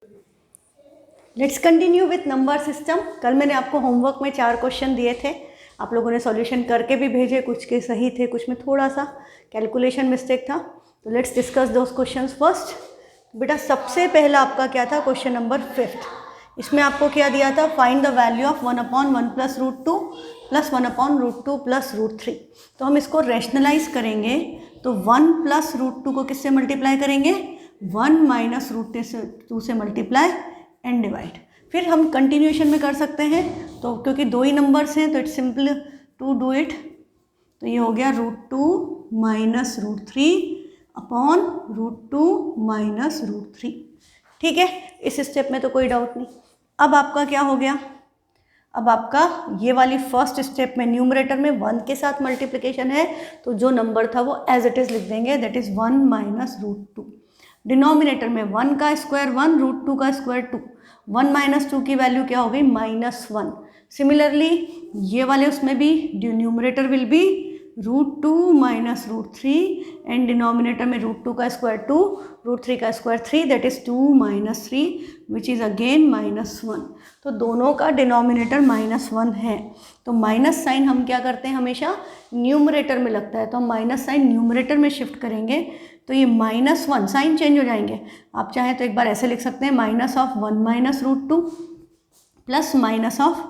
Let's continue with number system. कल मैंने आपको होमवर्क में 4 क्वेश्चन दिए थे, आप लोगों ने सॉल्यूशन करके भी भेजे, कुछ के सही थे, कुछ में थोड़ा सा कैलकुलेशन मिस्टेक था। तो let's discuss those questions first. बेटा सबसे पहला आपका क्या था, क्वेश्चन नंबर 5। इसमें आपको क्या दिया था, find the value of 1/1 plus √2 plus 1/√2 plus √3। तो हम इसको रैशनलाइज करेंगे तो 1 प्लस √2 को किससे मल्टीप्लाई करेंगे, 1 माइनस √2 से मल्टीप्लाई एंड डिवाइड। फिर हम कंटिन्यूएशन में कर सकते हैं, तो क्योंकि 2 ही नंबर्स हैं तो it's simple to do it. तो ये हो गया √2 माइनस √3 अपॉन √2 माइनस √3। ठीक है, इस स्टेप में तो कोई डाउट नहीं। अब आपका क्या हो गया, अब आपका ये वाली फर्स्ट स्टेप में न्यूमरेटर में 1 के साथ मल्टीप्लिकेशन है, तो जो नंबर था वो एज इट इज़ लिख देंगे, दैट इज़ 1 माइनस √2। डिनोमिनेटर में 1 का स्क्वायर 1, √2 का स्क्वायर 2, 1 माइनस 2 की वैल्यू क्या हो गई, -1। सिमिलरली ये वाले उसमें भी numerator will be √2 minus √3 and denominator में √2 का स्क्वायर 2, √3 का square 3, that is 2 minus 3 which is again -1। तो दोनों का डिनोमिनेटर -1 है, तो माइनस साइन हम क्या करते हैं, हमेशा न्यूमरेटर में लगता है, तो हम माइनस साइन न्यूमरेटर में शिफ्ट करेंगे तो ये -1 साइन चेंज हो जाएंगे। आप चाहें तो एक बार ऐसे लिख सकते हैं, minus of 1 minus √2 plus minus of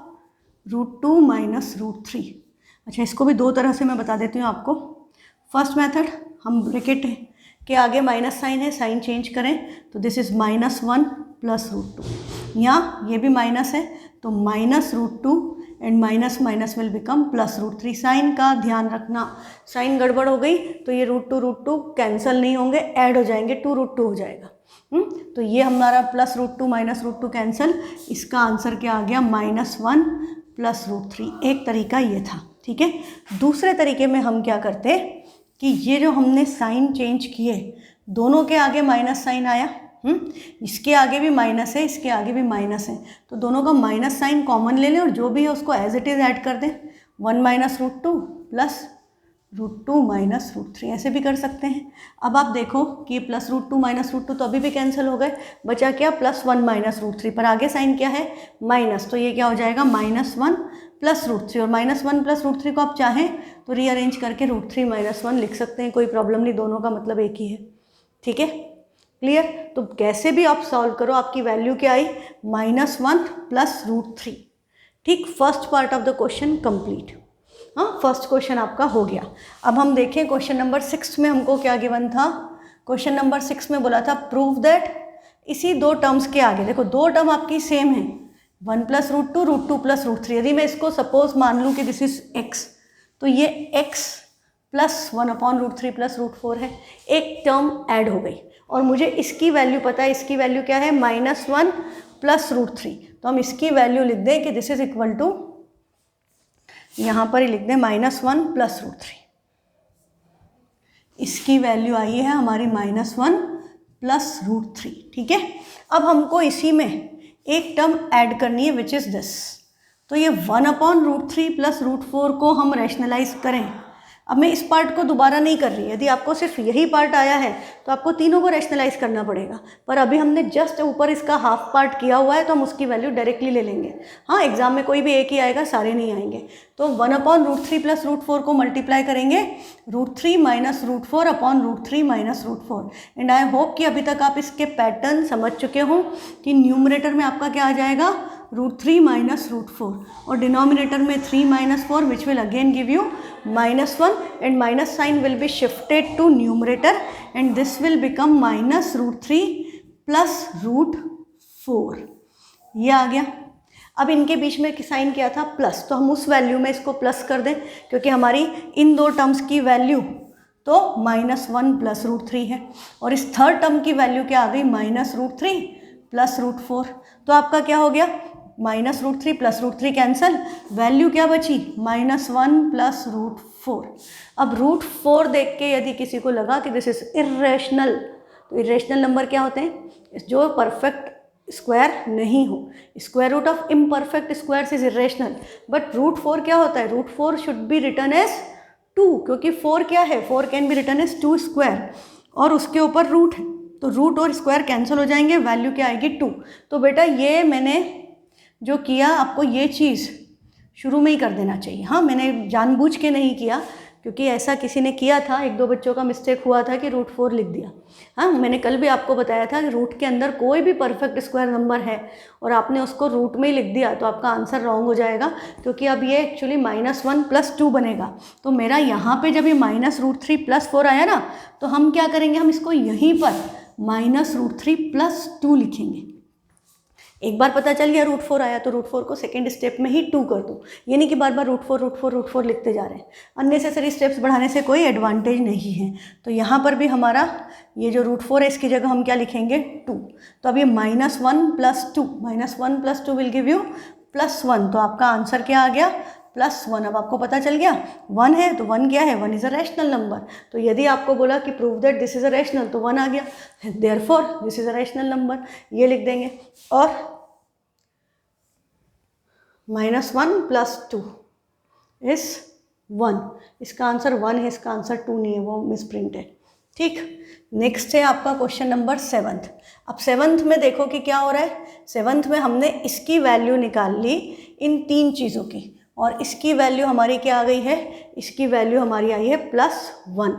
√2 minus √3। अच्छा, इसको भी 2 तरह से मैं बता देती हूँ आपको। फर्स्ट मेथड, हम ब्रैकेट के आगे माइनस साइन है, साइन चेंज करें तो दिस इज़ -1 प्लस √2। यहाँ ये भी माइनस है तो minus √2 and minus minus will become plus √3। Sign का ध्यान रखना, साइन गड़बड़ हो गई तो ये √2 कैंसिल नहीं होंगे, ऐड हो जाएंगे, 2 √2 हो जाएगा। तो ये हमारा प्लस √2 माइनस √2 कैंसिल, इसका आंसर क्या आ गया, -1 प्लस √3। एक तरीका ये था, ठीक है। दूसरे तरीके में हम क्या करते कि ये जो हमने साइन चेंज किए, दोनों के आगे माइनस साइन आया, इसके आगे भी माइनस है, इसके आगे भी माइनस है, तो दोनों का माइनस साइन कॉमन ले लें और जो भी है उसको एज इट इज़ ऐड कर दें। 1 माइनस √2 प्लस √2 माइनस √3, ऐसे भी कर सकते हैं। अब आप देखो कि प्लस √2 माइनस √2 तो अभी भी कैंसिल हो गए, बचा क्या, +1 माइनस √3, पर आगे साइन क्या है, माइनस, तो ये क्या हो जाएगा, -1 प्लस √3। और -1 प्लस √3 को आप चाहें तो रीअरेंज करके √3 माइनस 1 लिख सकते हैं, कोई प्रॉब्लम नहीं, दोनों का मतलब एक ही है। ठीक है, क्लियर। तो कैसे भी आप सॉल्व करो, आपकी वैल्यू क्या आई, -1 प्लस √3। ठीक, first part of the question complete. हाँ, फर्स्ट क्वेश्चन आपका हो गया। अब हम देखें क्वेश्चन नंबर 6 में हमको क्या गिवन था। क्वेश्चन नंबर 6 में बोला था प्रूव दैट, इसी 2 टर्म्स के आगे देखो 2 टर्म आपकी सेम है, 1 प्लस √2, √2 प्लस √3। यदि मैं इसको सपोज मान लूँ कि दिस इज x, तो ये x प्लस 1/√3 प्लस √4 है, एक टर्म ऐड हो गई और मुझे इसकी वैल्यू पता है, इसकी वैल्यू क्या है, -1 प्लस √3। तो हम इसकी वैल्यू लिख दें कि दिस इज इक्वल टू, यहाँ पर ही लिख दें -1 प्लस √3। इसकी वैल्यू आई है हमारी -1 प्लस √3। ठीक है, अब हमको इसी में एक टर्म ऐड करनी है विच इज़ दिस। तो ये 1/√3 प्लस √4 को हम रैशनलाइज करें। अब मैं इस पार्ट को दोबारा नहीं कर रही, यदि आपको सिर्फ यही पार्ट आया है तो आपको तीनों को रैशनलाइज करना पड़ेगा, पर अभी हमने जस्ट ऊपर इसका हाफ पार्ट किया हुआ है तो हम उसकी वैल्यू डायरेक्टली ले लेंगे। हाँ, एग्जाम में कोई भी एक ही आएगा, सारे नहीं आएंगे। तो 1/√3 प्लस √4 को मल्टीप्लाई करेंगे √3 minus √4 upon √3 minus √4। And I hope कि अभी तक आप इसके पैटर्न समझ चुके हों कि न्यूमरेटर में आपका क्या आ जाएगा, √3 माइनस √4 और डिनोमिनेटर में 3 minus 4 which will again give you -1 and minus sign will be shifted to numerator and this will become -√3 plus √4। ये आ गया। अब इनके बीच में साइन क्या था, प्लस, तो हम उस वैल्यू में इसको प्लस कर दें क्योंकि हमारी इन 2 टर्म्स की वैल्यू तो -1 प्लस √3 है और इस थर्ड टर्म की वैल्यू क्या आ गई, -√3 प्लस √4। तो आपका क्या हो गया, -√3 प्लस √3 कैंसल, वैल्यू क्या बची, -1 प्लस √4। अब √4 देख के यदि किसी को लगा कि दिस इज इर्रेशनल, तो इर्रेशनल नंबर क्या होते हैं, जो परफेक्ट स्क्वायर नहीं हो। Square root of imperfect square is irrational, but √4 क्या होता है, √4 शुड बी रिटर्न एज 2, क्योंकि 4 क्या है, 4 can be written as 2 square और उसके ऊपर रूट है। तो रूट और स्क्वायर कैंसिल हो जाएंगे, वैल्यू क्या आएगी 2। तो बेटा ये मैंने जो किया आपको ये चीज़ शुरू में ही कर देना चाहिए। हाँ, मैंने जानबूझ के नहीं किया, क्योंकि ऐसा किसी ने किया था, 1-2 बच्चों का मिस्टेक हुआ था कि रूट 4 लिख दिया। हाँ, मैंने कल भी आपको बताया था कि रूट के अंदर कोई भी परफेक्ट स्क्वायर नंबर है और आपने उसको रूट में ही लिख दिया तो आपका आंसर रॉन्ग हो जाएगा, क्योंकि अब ये एक्चुअली -1 + 2 बनेगा। तो मेरा यहाँ पे जब ये -√3 + 4 आया ना, तो हम क्या करेंगे, हम इसको यहीं पर -√3 + 2 लिखेंगे। एक बार पता चल गया रूट 4 आया तो रूट 4 को सेकेंड स्टेप में ही 2 कर दूँ, ये नहीं कि बार बार रूट 4 लिखते जा रहे हैं। अननेसेसरी स्टेप्स बढ़ाने से कोई एडवांटेज नहीं है। तो यहाँ पर भी हमारा ये जो रूट 4 है इसकी जगह हम क्या लिखेंगे 2। तो अब ये -1 + 2, -1 + 2 विल गिव यू +1। तो आपका आंसर क्या आ गया +1। अब आपको पता चल गया 1 है तो 1 क्या है, 1 इज़ अ रैशनल नंबर। तो यदि आपको बोला कि prove that this is a rational तो 1 आ गया, therefore this is a rational number, ये लिख देंगे। और -1 + 2 इज़ 1, इसका आंसर 1 है, इसका आंसर 2 नहीं है, वो मिसप्रिंट है। ठीक, नेक्स्ट है आपका क्वेश्चन नंबर 7। अब 7th में देखो कि क्या हो रहा है। 7th में हमने इसकी वैल्यू निकाल ली इन 3 चीज़ों की, और इसकी वैल्यू हमारी क्या आ गई है, इसकी वैल्यू हमारी आई है +1।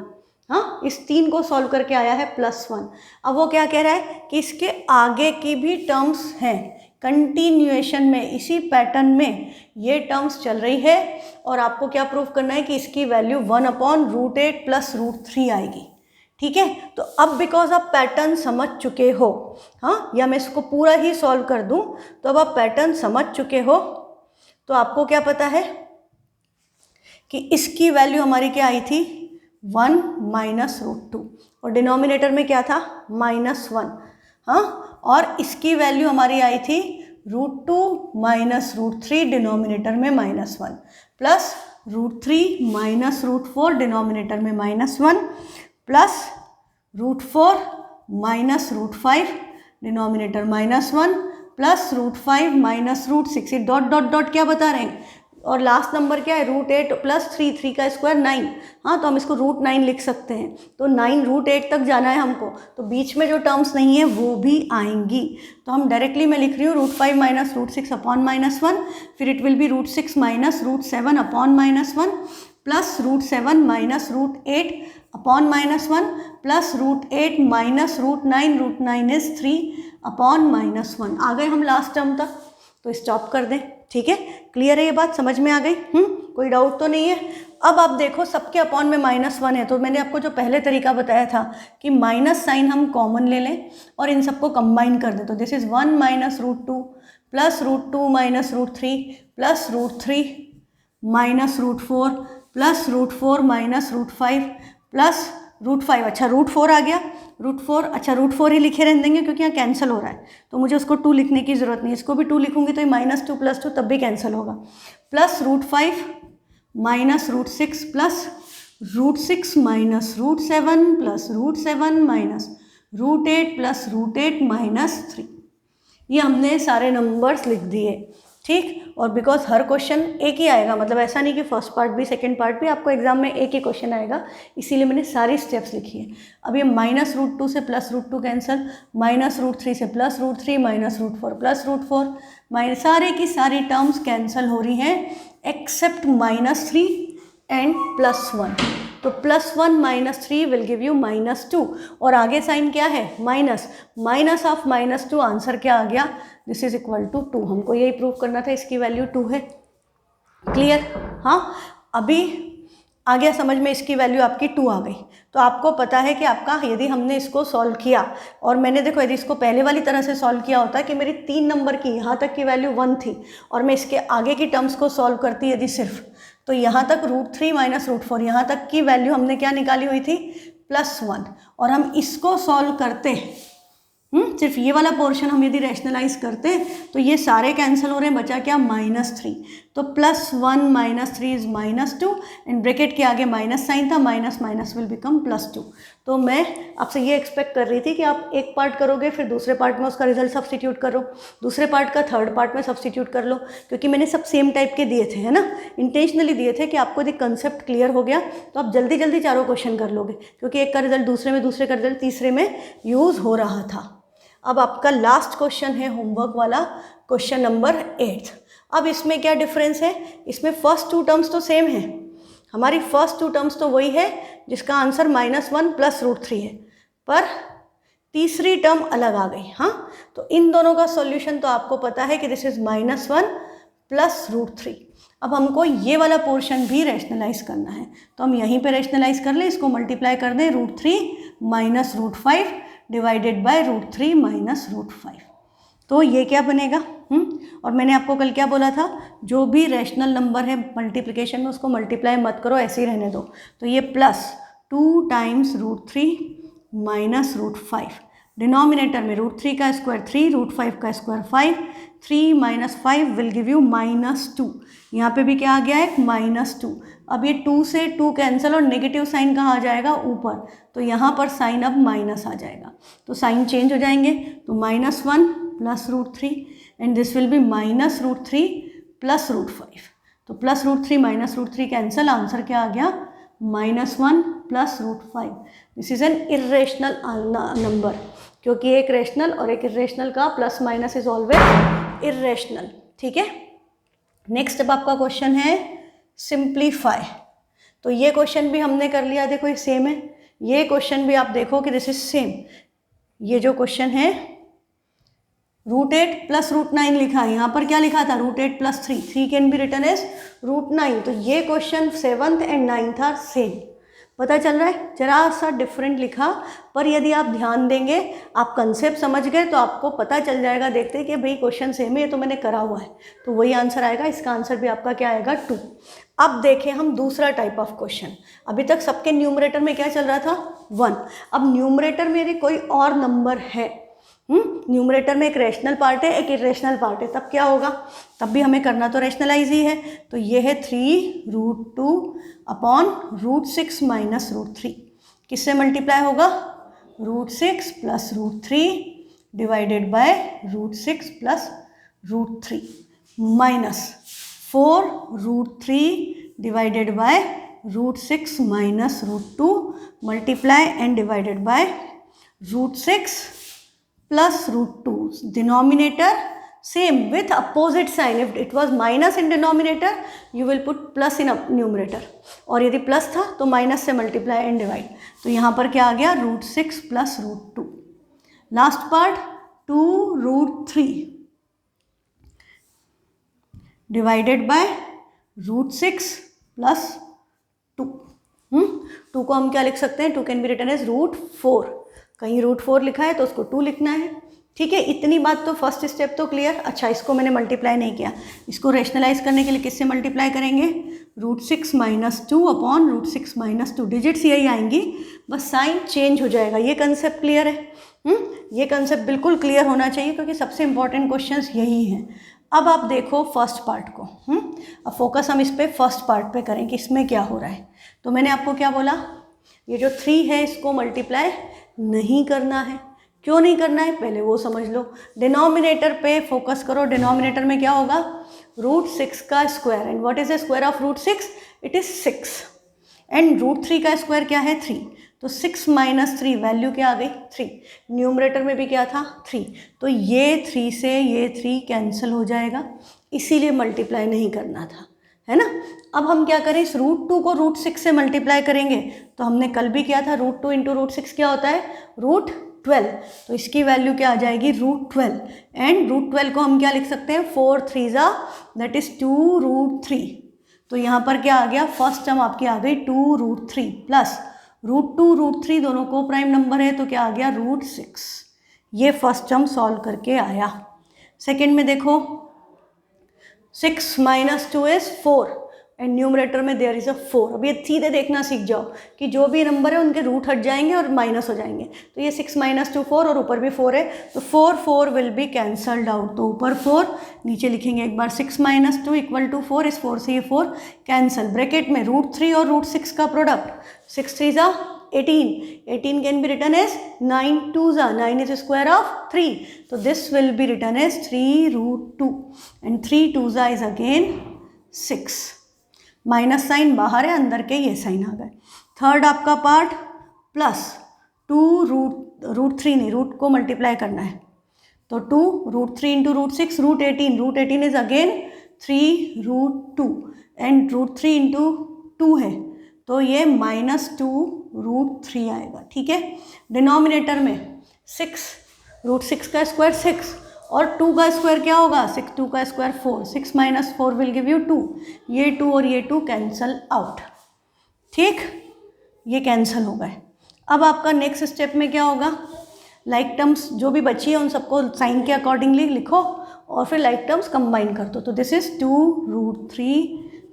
हाँ, इस 3 को सॉल्व करके आया है +1। अब वो क्या कह रहा है कि इसके आगे की भी टर्म्स हैं, कंटिन्यूएशन में, इसी पैटर्न में ये टर्म्स चल रही है, और आपको क्या प्रूव करना है कि इसकी वैल्यू 1/√8 + √3 आएगी। ठीक है, तो अब बिकॉज आप पैटर्न समझ चुके हो, हाँ, या मैं इसको पूरा ही सॉल्व कर दूं, तो अब आप पैटर्न समझ चुके हो, तो आपको क्या पता है कि इसकी वैल्यू हमारी क्या आई थी 1 - √2, और डिनोमिनेटर में क्या था -1। हाँ, और इसकी वैल्यू हमारी आई थी √2 - √3, डिनोमिनेटर में -1, प्लस √3 - √4, डिनोमिनेटर में -1, plus √4 - √5, denominator -1, plus √5 - √6, dot dot dot क्या बता रहे हैं, और लास्ट नंबर क्या है √8 + 3, 3 का स्क्वायर 9। हाँ, तो हम इसको √9 लिख सकते हैं। तो 9 √8 तक जाना है हमको, तो बीच में जो टर्म्स नहीं है वो भी आएंगी। तो हम डायरेक्टली मैं लिख रही हूँ √5 - √6 अपॉन -1, फिर it will be √6 - √7 upon -1, plus √7 - √8 upon -1, plus √8 - √9, √9 is 3 upon -1। आ गए हम लास्ट टर्म तक, तो स्टॉप कर दें। ठीक है, क्लियर है ये बात, समझ में आ गई? कोई डाउट तो नहीं है? अब आप देखो सबके अपॉन में -1 है, तो मैंने आपको जो पहले तरीका बताया था कि माइनस साइन हम कॉमन ले लें और इन सबको कंबाइन कर दें। तो this is 1 - √2 plus √2 - √3 plus √3 - √4 plus √4 - √5 plus √5। अच्छा, √4 आ गया, √4, अच्छा √4 ही लिखे रहने देंगे क्योंकि यहाँ कैंसिल हो रहा है, तो मुझे उसको 2 लिखने की ज़रूरत नहीं, इसको भी 2 लिखूंगी तो ये -2 + 2 तब भी कैंसिल होगा, प्लस √5 - √6 प्लस √6 - √7 प्लस √7 - √8 प्लस √8 - 3। ये हमने सारे नंबर्स लिख दिए। ठीक, और बिकॉज हर क्वेश्चन एक ही आएगा, मतलब ऐसा नहीं कि फर्स्ट पार्ट भी सेकंड पार्ट भी, आपको एग्जाम में एक ही क्वेश्चन आएगा, इसीलिए मैंने सारी स्टेप्स लिखी है। अब ये -√2 से प्लस √2 कैंसिल, -√3 से प्लस √3, -√4 प्लस √4, सारे की सारी टर्म्स कैंसिल हो रही हैं एक्सेप्ट -3 एंड +1। तो +1 - 3 विल गिव यू -2, और आगे साइन क्या है माइनस ऑफ -2, आंसर क्या आ गया, दिस इज इक्वल टू 2। हमको यही प्रूव करना था, इसकी वैल्यू 2 है। क्लियर? हाँ, अभी आ गया समझ में, इसकी वैल्यू आपकी 2 आ गई। तो आपको पता है कि आपका, यदि हमने इसको सॉल्व किया और मैंने देखो यदि इसको पहले वाली तरह से सॉल्व किया होता कि मेरी 3 नंबर की यहाँ तक की वैल्यू 1 थी और मैं इसके आगे की टर्म्स को सॉल्व करती यदि सिर्फ, तो यहाँ तक √3 - √4 यहाँ तक की वैल्यू हमने क्या निकाली हुई थी +1, और हम इसको सॉल्व करते सिर्फ ये वाला पोर्शन हम यदि रैशनलाइज करते तो ये सारे कैंसिल हो रहे हैं, बचा क्या -3। तो +1 - 3 इज -2, एंड ब्रैकेट के आगे माइनस साइन था, माइनस माइनस विल बिकम +2। तो मैं आपसे ये एक्सपेक्ट कर रही थी कि आप एक पार्ट करोगे, फिर दूसरे पार्ट में उसका रिजल्ट सब्स्टिट्यूट करो, दूसरे पार्ट का थर्ड पार्ट में सब्स्टिट्यूट कर लो, क्योंकि मैंने सब सेम टाइप के दिए थे, है ना, इंटेंशनली दिए थे कि आपको यदि कंसेप्ट क्लियर हो गया तो आप जल्दी जल्दी चारों क्वेश्चन कर लोगे, क्योंकि एक का रिजल्ट दूसरे में, दूसरे का रिजल्ट तीसरे में यूज़ हो रहा था। अब आपका लास्ट क्वेश्चन है होमवर्क वाला, क्वेश्चन नंबर 8। अब इसमें क्या डिफरेंस है, इसमें फर्स्ट 2 टर्म्स तो सेम है, हमारी फर्स्ट 2 टर्म्स तो वही है जिसका आंसर -1 + √3 है, पर तीसरी टर्म अलग आ गई। हाँ, तो इन दोनों का सॉल्यूशन तो आपको पता है कि दिस इज -1 + √3। अब हमको ये वाला पोर्शन भी रैशनलाइज करना है, तो हम यहीं पे रैशनलाइज कर लें, इसको मल्टीप्लाई कर दें, √3 - √5 डिवाइडेड बाय √3 - √5। तो ये क्या बनेगा? और मैंने आपको कल क्या बोला था, जो भी रैशनल नंबर है मल्टीप्लिकेशन में उसको मल्टीप्लाई मत करो, ऐसे ही रहने दो। तो ये +2 × √3 - √5, डिनोमिनेटर में √3 का स्क्वायर 3, √5 का स्क्वायर 5, 3 - 5 विल गिव यू -2। यहाँ पे भी क्या आ गया है, -2। अब ये 2 से 2 कैंसिल और नेगेटिव साइन कहाँ आ जाएगा, ऊपर, तो यहाँ पर साइन अब माइनस आ जाएगा, तो साइन चेंज हो जाएंगे, तो -1 + √3 एंड दिस विल बी -√3 + √5। तो +√3 - √3 कैंसिल, आंसर क्या आ गया, -1 + √5। This is an irrational number, क्योंकि एक रेशनल और एक इर्रेशनल का plus minus is always irrational. ठीक है, नेक्स्ट अब आपका क्वेश्चन है सिंप्लीफाई। तो ये क्वेश्चन भी हमने कर लिया, देखो ये सेम है, ये क्वेश्चन भी आप देखो कि दिस इज सेम। ये जो क्वेश्चन है √8 + √9 लिखा है, यहाँ पर क्या लिखा था, √8 + 3, 3 कैन बी रिटन एज √9। तो ये क्वेश्चन 7th और 9th था सेम, पता चल रहा है, जरा सा डिफरेंट लिखा, पर यदि आप ध्यान देंगे, आप कंसेप्ट समझ गए तो आपको पता चल जाएगा, देखते कि भाई क्वेश्चन सेम है, ये तो मैंने करा हुआ है, तो वही आंसर आएगा। इसका आंसर भी आपका क्या आएगा, 2। अब देखें हम दूसरा टाइप ऑफ क्वेश्चन। अभी तक सबके न्यूमरेटर में क्या चल रहा था, 1। अब न्यूमरेटर में यदि कोई और नंबर है, न्यूमरेटर में एक रैशनल पार्ट है, एक इरेशनल पार्ट है, तब क्या होगा, तब भी हमें करना तो रैशनलाइज ही है। तो ये है 3√2 / √6 - √3, किससे मल्टीप्लाई होगा, √6 + √3 divided by √6 + √3 minus 4√3 divided by √6 - √2 multiply and divided by √6 + √2, denominator same with opposite sign. If it was minus in denominator, you will put plus in numerator, और यदि प्लस था तो माइनस से मल्टीप्लाई एंड डिवाइड। तो यहाँ पर क्या आ गया, √6 + √2। Last part 2√3 divided by √6 + 2। 2 को हम क्या लिख सकते हैं, 2 कैन बी रिटन एज √4, कहीं √4 लिखा है तो उसको 2 लिखना है। ठीक है, इतनी बात तो फर्स्ट स्टेप तो क्लियर। अच्छा, इसको मैंने मल्टीप्लाई नहीं किया, इसको रैशनलाइज करने के लिए किससे मल्टीप्लाई करेंगे, √6 - 2 / √6 - 2, डिजिट्स यही आएंगी, बस साइन चेंज हो जाएगा। ये कंसेप्ट क्लियर है, ये कंसेप्ट बिल्कुल क्लियर होना चाहिए, क्योंकि सबसे इंपॉर्टेंट क्वेश्चंस यही हैं। अब आप देखो फर्स्ट पार्ट को, अब फोकस हम इस पर फर्स्ट पार्ट पे करें कि इसमें क्या हो रहा है। तो मैंने आपको क्या बोला, ये जो 3 है इसको मल्टीप्लाई नहीं करना है। क्यों नहीं करना है, पहले वो समझ लो। डिनोमिनेटर पे फोकस करो, डिनोमिनेटर में क्या होगा, √6 का square, and what is the square of √6, it is 6, and √3 का स्क्वायर क्या है, 3, तो 6 - 3 वैल्यू क्या आ गई, 3। न्यूमरेटर में भी क्या था, 3, तो ये 3 से ये 3 कैंसिल हो जाएगा, इसीलिए मल्टीप्लाई नहीं करना था, है ना। अब हम क्या करें, इस √2 को √6 से मल्टीप्लाई करेंगे, तो हमने कल भी किया था, √2 × √6 क्या होता है, √12, तो इसकी वैल्यू क्या आ जाएगी, √12, एंड √12 को हम क्या लिख सकते हैं, 4 3 दैट इज 2√3। तो यहाँ पर क्या आ गया, फर्स्ट टर्म आपकी आ गई 2√3 प्लस √2 √3 दोनों को प्राइम नंबर है, तो क्या आ गया, √6। ये फर्स्ट टर्म सॉल्व करके आया। सेकेंड में देखो, 6 - 2 इज 4, एंड न्यूमरेटर में देयर इज अ 4। अब ये सीधे देखना सीख जाओ कि जो भी नंबर है उनके रूट हट जाएंगे और माइनस हो जाएंगे। तो ये 6 - 2 4, और ऊपर भी 4 है, तो 4 4 विल बी कैंसल्ड आउट, तो ऊपर 4, नीचे लिखेंगे एक बार 6 - 2 = 4, इस 4 से ये 4 कैंसल, ब्रैकेट में √3 और √6 का product, 6 3 = 18 can be written as 9 2s are 9 is square of 3. So this will be written as 3 root 2 and 3 2s are is again 6. Minus sign बाहर है, अंदर के ये साइन आ गए. थर्ड आपका पार्ट प्लस 2 रूट 3 नहीं, रूट को मल्टीप्लाई करना है तो 2 root 3 into root 6 root 18 is again 3 root 2 and root 3 into 2 है तो ये -2 रूट 3 आएगा. ठीक है. डिनोमिनेटर में 6 रूट 6 का स्क्वायर 6 और 2 का स्क्वायर क्या होगा 6 2 का square 4 6 minus 4 will give you 2. ये 2 और ये 2 कैंसल आउट. ठीक, ये कैंसल हो गए. अब आपका नेक्स्ट स्टेप में क्या होगा, लाइक टर्म्स जो भी बची है उन सबको साइन के अकॉर्डिंगली लिखो और फिर लाइक टर्म्स कंबाइन कर दो. तो this is 2 root 3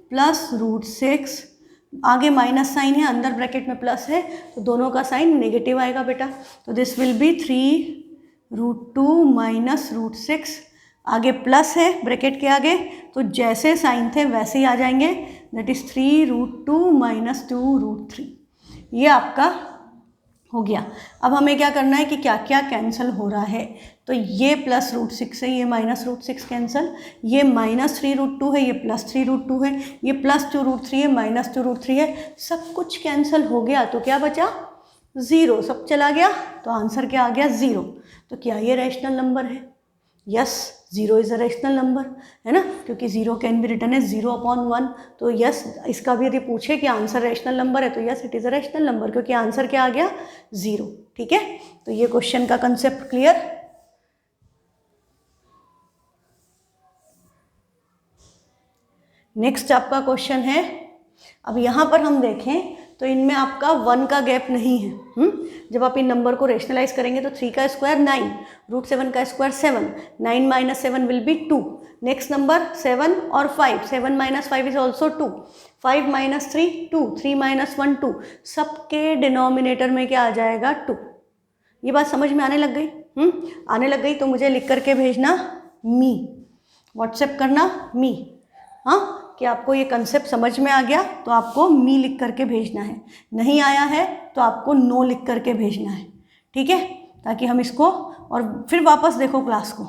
plus root 6, आगे माइनस साइन है, अंदर ब्रैकेट में प्लस है तो दोनों का साइन नेगेटिव आएगा बेटा. तो this will be 3 root 2 minus root 6, आगे प्लस है ब्रैकेट के आगे तो जैसे साइन थे वैसे ही आ जाएंगे. That is 3 root 2 minus 2 root 3. ये आपका हो गया. अब हमें क्या करना है कि क्या क्या कैंसिल हो रहा है. तो ये प्लस रूट 6 है, ये माइनस रूट 6 कैंसिल, ये माइनस 3 रूट 2 है, ये प्लस 3 रूट 2 है, ये प्लस 2 रूट 3 है, माइनस 2 रूट 3 है. सब कुछ कैंसिल हो गया तो क्या बचा 0. सब चला गया तो आंसर क्या आ गया 0. तो क्या ये रैशनल नंबर है? Yes, 0 is a rational number है ना, क्योंकि 0 कैन बी रिटन एज 0/1. तो यस, इसका भी यदि पूछे कि आंसर रैशनल नंबर है तो yes it is a rational number क्योंकि आंसर क्या आ गया 0. ठीक है. तो ये क्वेश्चन का कंसेप्ट क्लियर. नेक्स्ट आपका क्वेश्चन है, अब यहाँ पर हम देखें तो इनमें आपका 1 का गैप नहीं है. जब आप इन नंबर को रेशनलाइज करेंगे तो 3 का स्क्वायर 9, रूट 7 का square 7, 9 minus 7 will be 2. Next number 7 और 5, 7 minus 5 is also 2, 5 minus 3 2, 3 minus 1 2. सबके डिनोमिनेटर में क्या आ जाएगा 2. ये बात समझ में आने लग गई? आने लग गई तो मुझे लिख करके भेजना मी, व्हाट्सएप करना मी. हाँ, कि आपको ये कंसेप्ट समझ में आ गया तो आपको मी लिख करके भेजना है, नहीं आया है तो आपको नो लिख करके भेजना है. ठीक है, ताकि हम इसको और फिर वापस देखो क्लास को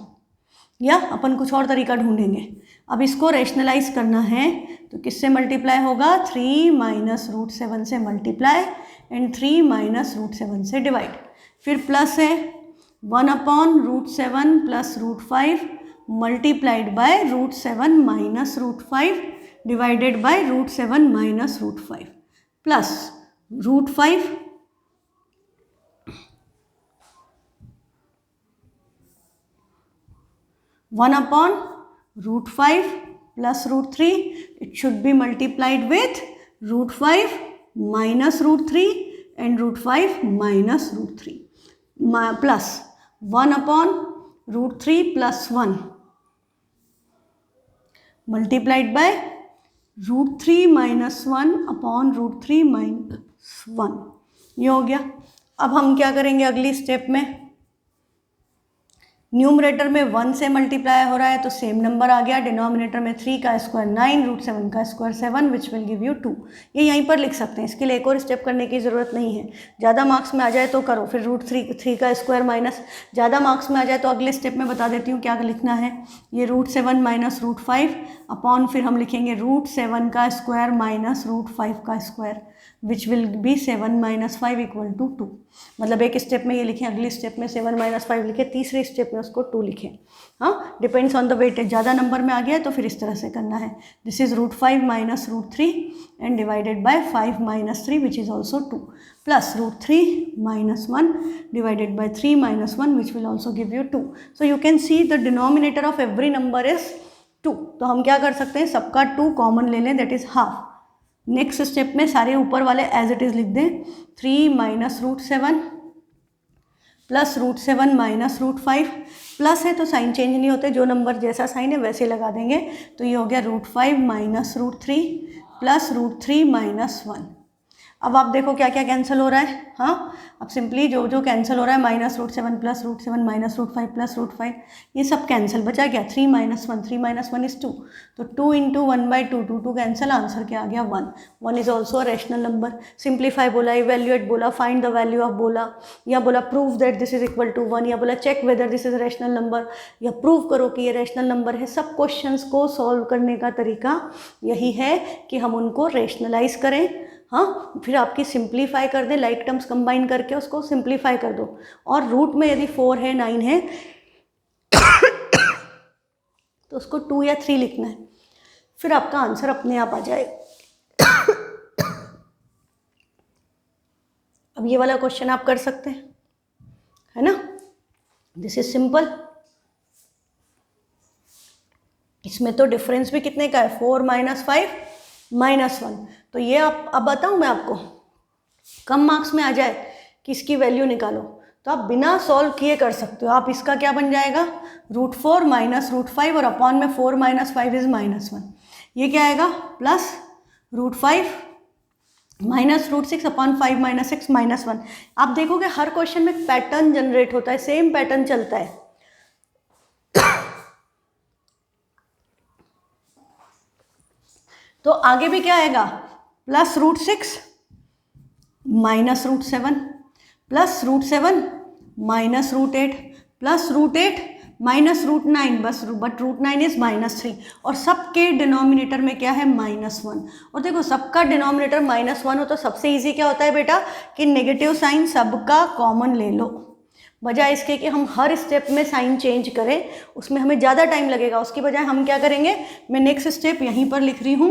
या अपन कुछ और तरीका ढूंढेंगे. अब इसको रेशनलाइज करना है तो किससे मल्टीप्लाई होगा 3 माइनस रूट 7 से मल्टीप्लाई एंड 3 माइनस रूट 7 से डिवाइड. फिर प्लस है 1/√7 plus √5 multiplied by √7 minus √5 divided by √7 minus √5 plus √5 1/√5 plus √3. It should be multiplied with √5 minus √3 and √5 minus √3 plus 1/√3 plus 1 multiplied by √3 minus 1 upon √3 minus 1. ये हो गया. अब हम क्या करेंगे अगली स्टेप में, न्यूमरेटर में 1 से मल्टीप्लाई हो रहा है तो सेम नंबर आ गया. डिनोमिनेटर में 3 का स्क्वायर 9, √7 का square 7 which will give you 2. ये यहीं पर लिख सकते हैं, इसके लिए एक और स्टेप करने की ज़रूरत नहीं है. ज़्यादा मार्क्स में आ जाए तो करो, फिर √3 का स्क्वायर माइनस, ज़्यादा मार्क्स में आ जाए तो अगले स्टेप में बता देती हूँ क्या लिखना है. ये √7 माइनस √5 अपॉन फिर हम लिखेंगे √7 का स्क्वायर माइनस √5 का square which will be 7 minus 5 equal to 2. मतलब एक स्टेप में ये लिखें, अगली स्टेप में 7 माइनस 5 लिखें, तीसरे स्टेप में उसको 2 लिखें. हाँ, डिपेंड्स ऑन द वेटेज. ज़्यादा नंबर में आ गया तो फिर इस तरह से करना है. This is √5 minus √3 and divided by 5 minus 3 which is also 2 plus √3 minus 1 divided by 3 minus 1 which will also give you 2. So you can see the denominator of every number is 2. तो हम क्या कर सकते हैं, सबका 2 कॉमन ले लें, that is half. Next step में सारे ऊपर वाले एज इट इज़ लिख दें. 3 माइनस √7 प्लस √7 माइनस √5. प्लस है तो साइन चेंज नहीं होते, जो नंबर जैसा साइन है वैसे लगा देंगे. तो ये हो गया √5 माइनस √3 प्लस √3 माइनस 1. अब आप देखो क्या क्या कैंसिल हो रहा है। हाँ, अब सिंपली जो जो कैंसिल हो रहा है -√7 + √7 -√5 + √5 ये सब कैंसिल, बचा क्या 3 - 1, 3 - 1 is 2, तो 2 × 1/2, 2 कैंसिल, आंसर क्या आ गया 1। 1 is also a rational number. Simplify बोला, इवेल्युएट बोला, फाइंड द वैल्यू ऑफ बोला, या बोला prove that this is equal to 1, या बोला check whether this is rational number, या प्रूव करो कि ये रैशनल नंबर है। सब क्वेश्चंस को सॉल्व करने का तरीका यही है कि हम उनको रैशनलाइज करें। हाँ, फिर आपकी सिंप्लीफाई कर दें, लाइक टर्म्स कंबाइन करके उसको सिंप्लीफाई कर दो, और रूट में यदि 4 है 9 है तो उसको 2 या 3 लिखना है, फिर आपका आंसर अपने आप आ जाएगा। अब ये वाला क्वेश्चन आप कर सकते हैं, है ना। This is simple. इसमें तो डिफरेंस भी कितने का है, 4 - 5 - 1, तो ये आप अब बताऊं मैं आपको, कम मार्क्स में आ जाए कि इसकी वैल्यू निकालो, तो आप बिना सॉल्व किए कर सकते हो। आप इसका क्या बन जाएगा, √4 - √5 और अपॉन में 4 - 5 इज -1, ये क्या आएगा +√5 -√6 अपॉन 5 - 6 -1। आप देखोगे हर क्वेश्चन में पैटर्न जनरेट होता है, सेम पैटर्न चलता है। तो आगे भी क्या आएगा, +√6 -√7 +√7 -√8 +√8 -√9, बस बट √9 इज -3, और सबके डिनोमिनेटर में क्या है -1। और देखो सबका डिनोमिनेटर -1 हो तो सबसे इजी क्या होता है बेटा कि नेगेटिव साइन सबका कॉमन ले लो, बजाय इसके कि हम हर स्टेप में साइन चेंज करें, उसमें हमें ज़्यादा टाइम लगेगा। उसकी बजाय हम क्या करेंगे, मैं नेक्स्ट स्टेप यहीं पर लिख रही हूँ,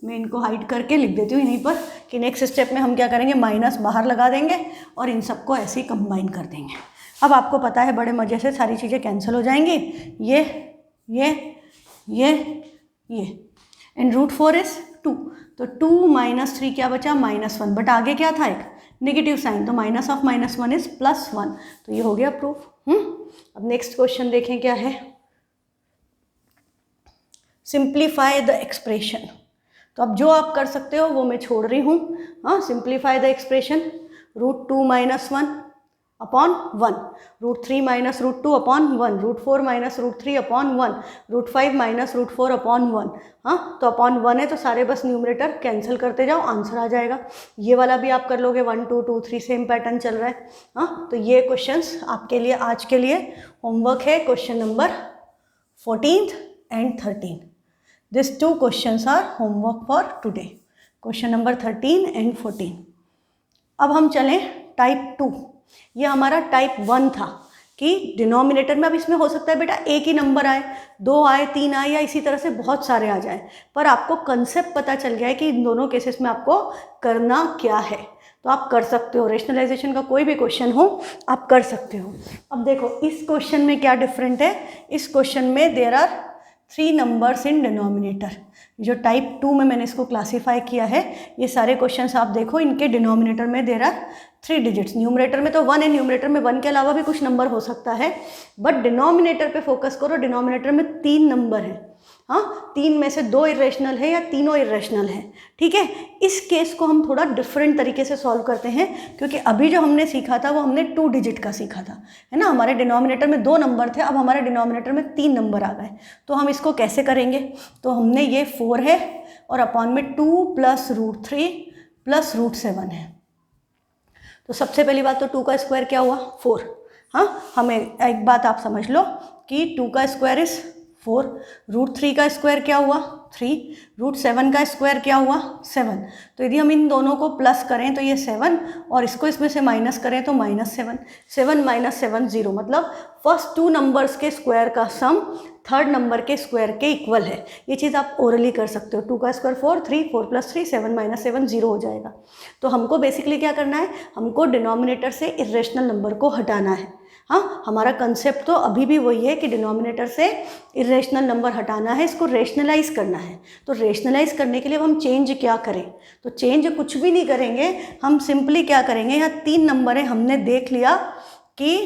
मैं इनको हाइड करके लिख देती हूँ यहीं पर कि नेक्स्ट स्टेप में हम क्या करेंगे, माइनस बाहर लगा देंगे और इन सबको ऐसे ही कंबाइन कर देंगे। अब आपको पता है बड़े मज़े से सारी चीज़ें कैंसिल हो जाएंगी, ये एंड √4 इज 2, तो 2 - 3 क्या बचा -1, बट आगे क्या था एक नेगेटिव साइन, तो माइनस ऑफ -1 इज +1, तो ये हो गया प्रूफ। अब नेक्स्ट क्वेश्चन देखें क्या है, सिंप्लीफाई द एक्सप्रेशन। तो अब जो आप कर सकते हो वो मैं छोड़ रही हूँ। हाँ, simplify the expression, √2 - 1 upon 1, √3 - √2 upon 1, √4 - √3 upon 1, √5 - √4 upon 1। हाँ, तो अपॉन 1 है तो सारे बस न्यूमरेटर कैंसिल करते जाओ, आंसर आ जाएगा। ये वाला भी आप कर लोगे, 1 2 2 3 सेम पैटर्न चल रहा है। हाँ, तो ये क्वेश्चंस आपके लिए आज के लिए होमवर्क है, question number 14 and 13। This 2 questions are homework for today, question number 13 and 14। अब हम चलें टाइप 2। ये हमारा टाइप 1 था कि डिनोमिनेटर में, अब इसमें हो सकता है बेटा एक ही नंबर आए, 2 आए, 3 आए, या इसी तरह से बहुत सारे आ जाए, पर आपको कंसेप्ट पता चल गया है कि इन दोनों केसेस में आपको करना क्या है, तो आप कर सकते हो। रेशनलाइजेशन का कोई भी क्वेश्चन हो आप कर सकते हो। अब देखो इस क्वेश्चन में क्या डिफरेंट है, इस क्वेश्चन में there are 3 numbers in denominator. जो टाइप 2 में मैंने इसको क्लासीफाई किया है, ये सारे क्वेश्चंस आप देखो, इनके डिनोमिनेटर में देयर आर 3 डिजिट्स। न्यूमरेटर में तो 1 है, न्यूमरेटर में 1 के अलावा भी कुछ नंबर हो सकता है, बट डिनोमिनेटर पे फोकस करो, डिनोमिनेटर में 3 नंबर है। हाँ, 3 में से 2 इरेशनल है या तीनों इरेशनल है, ठीक है। इस केस को हम थोड़ा डिफरेंट तरीके से सॉल्व करते हैं, क्योंकि अभी जो हमने सीखा था वो हमने 2 डिजिट का सीखा था, है ना। हमारे डिनोमिनेटर में 2 नंबर थे, अब हमारे डिनोमिनेटर में 3 नंबर आ गए, तो हम इसको कैसे करेंगे। तो हमने ये 4 है और अपॉन में 2 + √3 + √7 है। तो सबसे पहली बात तो 2 का स्क्वायर क्या हुआ, 4। हाँ, हमें एक बात आप समझ लो कि 2 का स्क्वायर इज 4, √3 का स्क्वायर क्या हुआ 3, √7 का स्क्वायर क्या हुआ 7। तो यदि हम इन दोनों को प्लस करें तो ये 7, और इसको इसमें से माइनस करें तो -7, 7 - 7 0, मतलब फर्स्ट 2 नंबर्स के स्क्वायर का सम थर्ड नंबर के स्क्वायर के इक्वल है। ये चीज़ आप ओरली कर सकते हो। 2 का स्क्वायर 4, 3, 4 + 3, 7 - 7 0 हो जाएगा। तो हमको बेसिकली क्या करना है, हमको डिनोमिनेटर से इरेशनल नंबर को हटाना है। हाँ, हमारा कंसेप्ट तो अभी भी वही है कि डिनोमिनेटर से इरेशनल नंबर हटाना है, इसको रेशनलाइज करना है। तो रेशनलाइज करने के लिए हम चेंज क्या करें, तो चेंज कुछ भी नहीं करेंगे, हम सिंपली क्या करेंगे, यहाँ 3 नंबर है, हमने देख लिया कि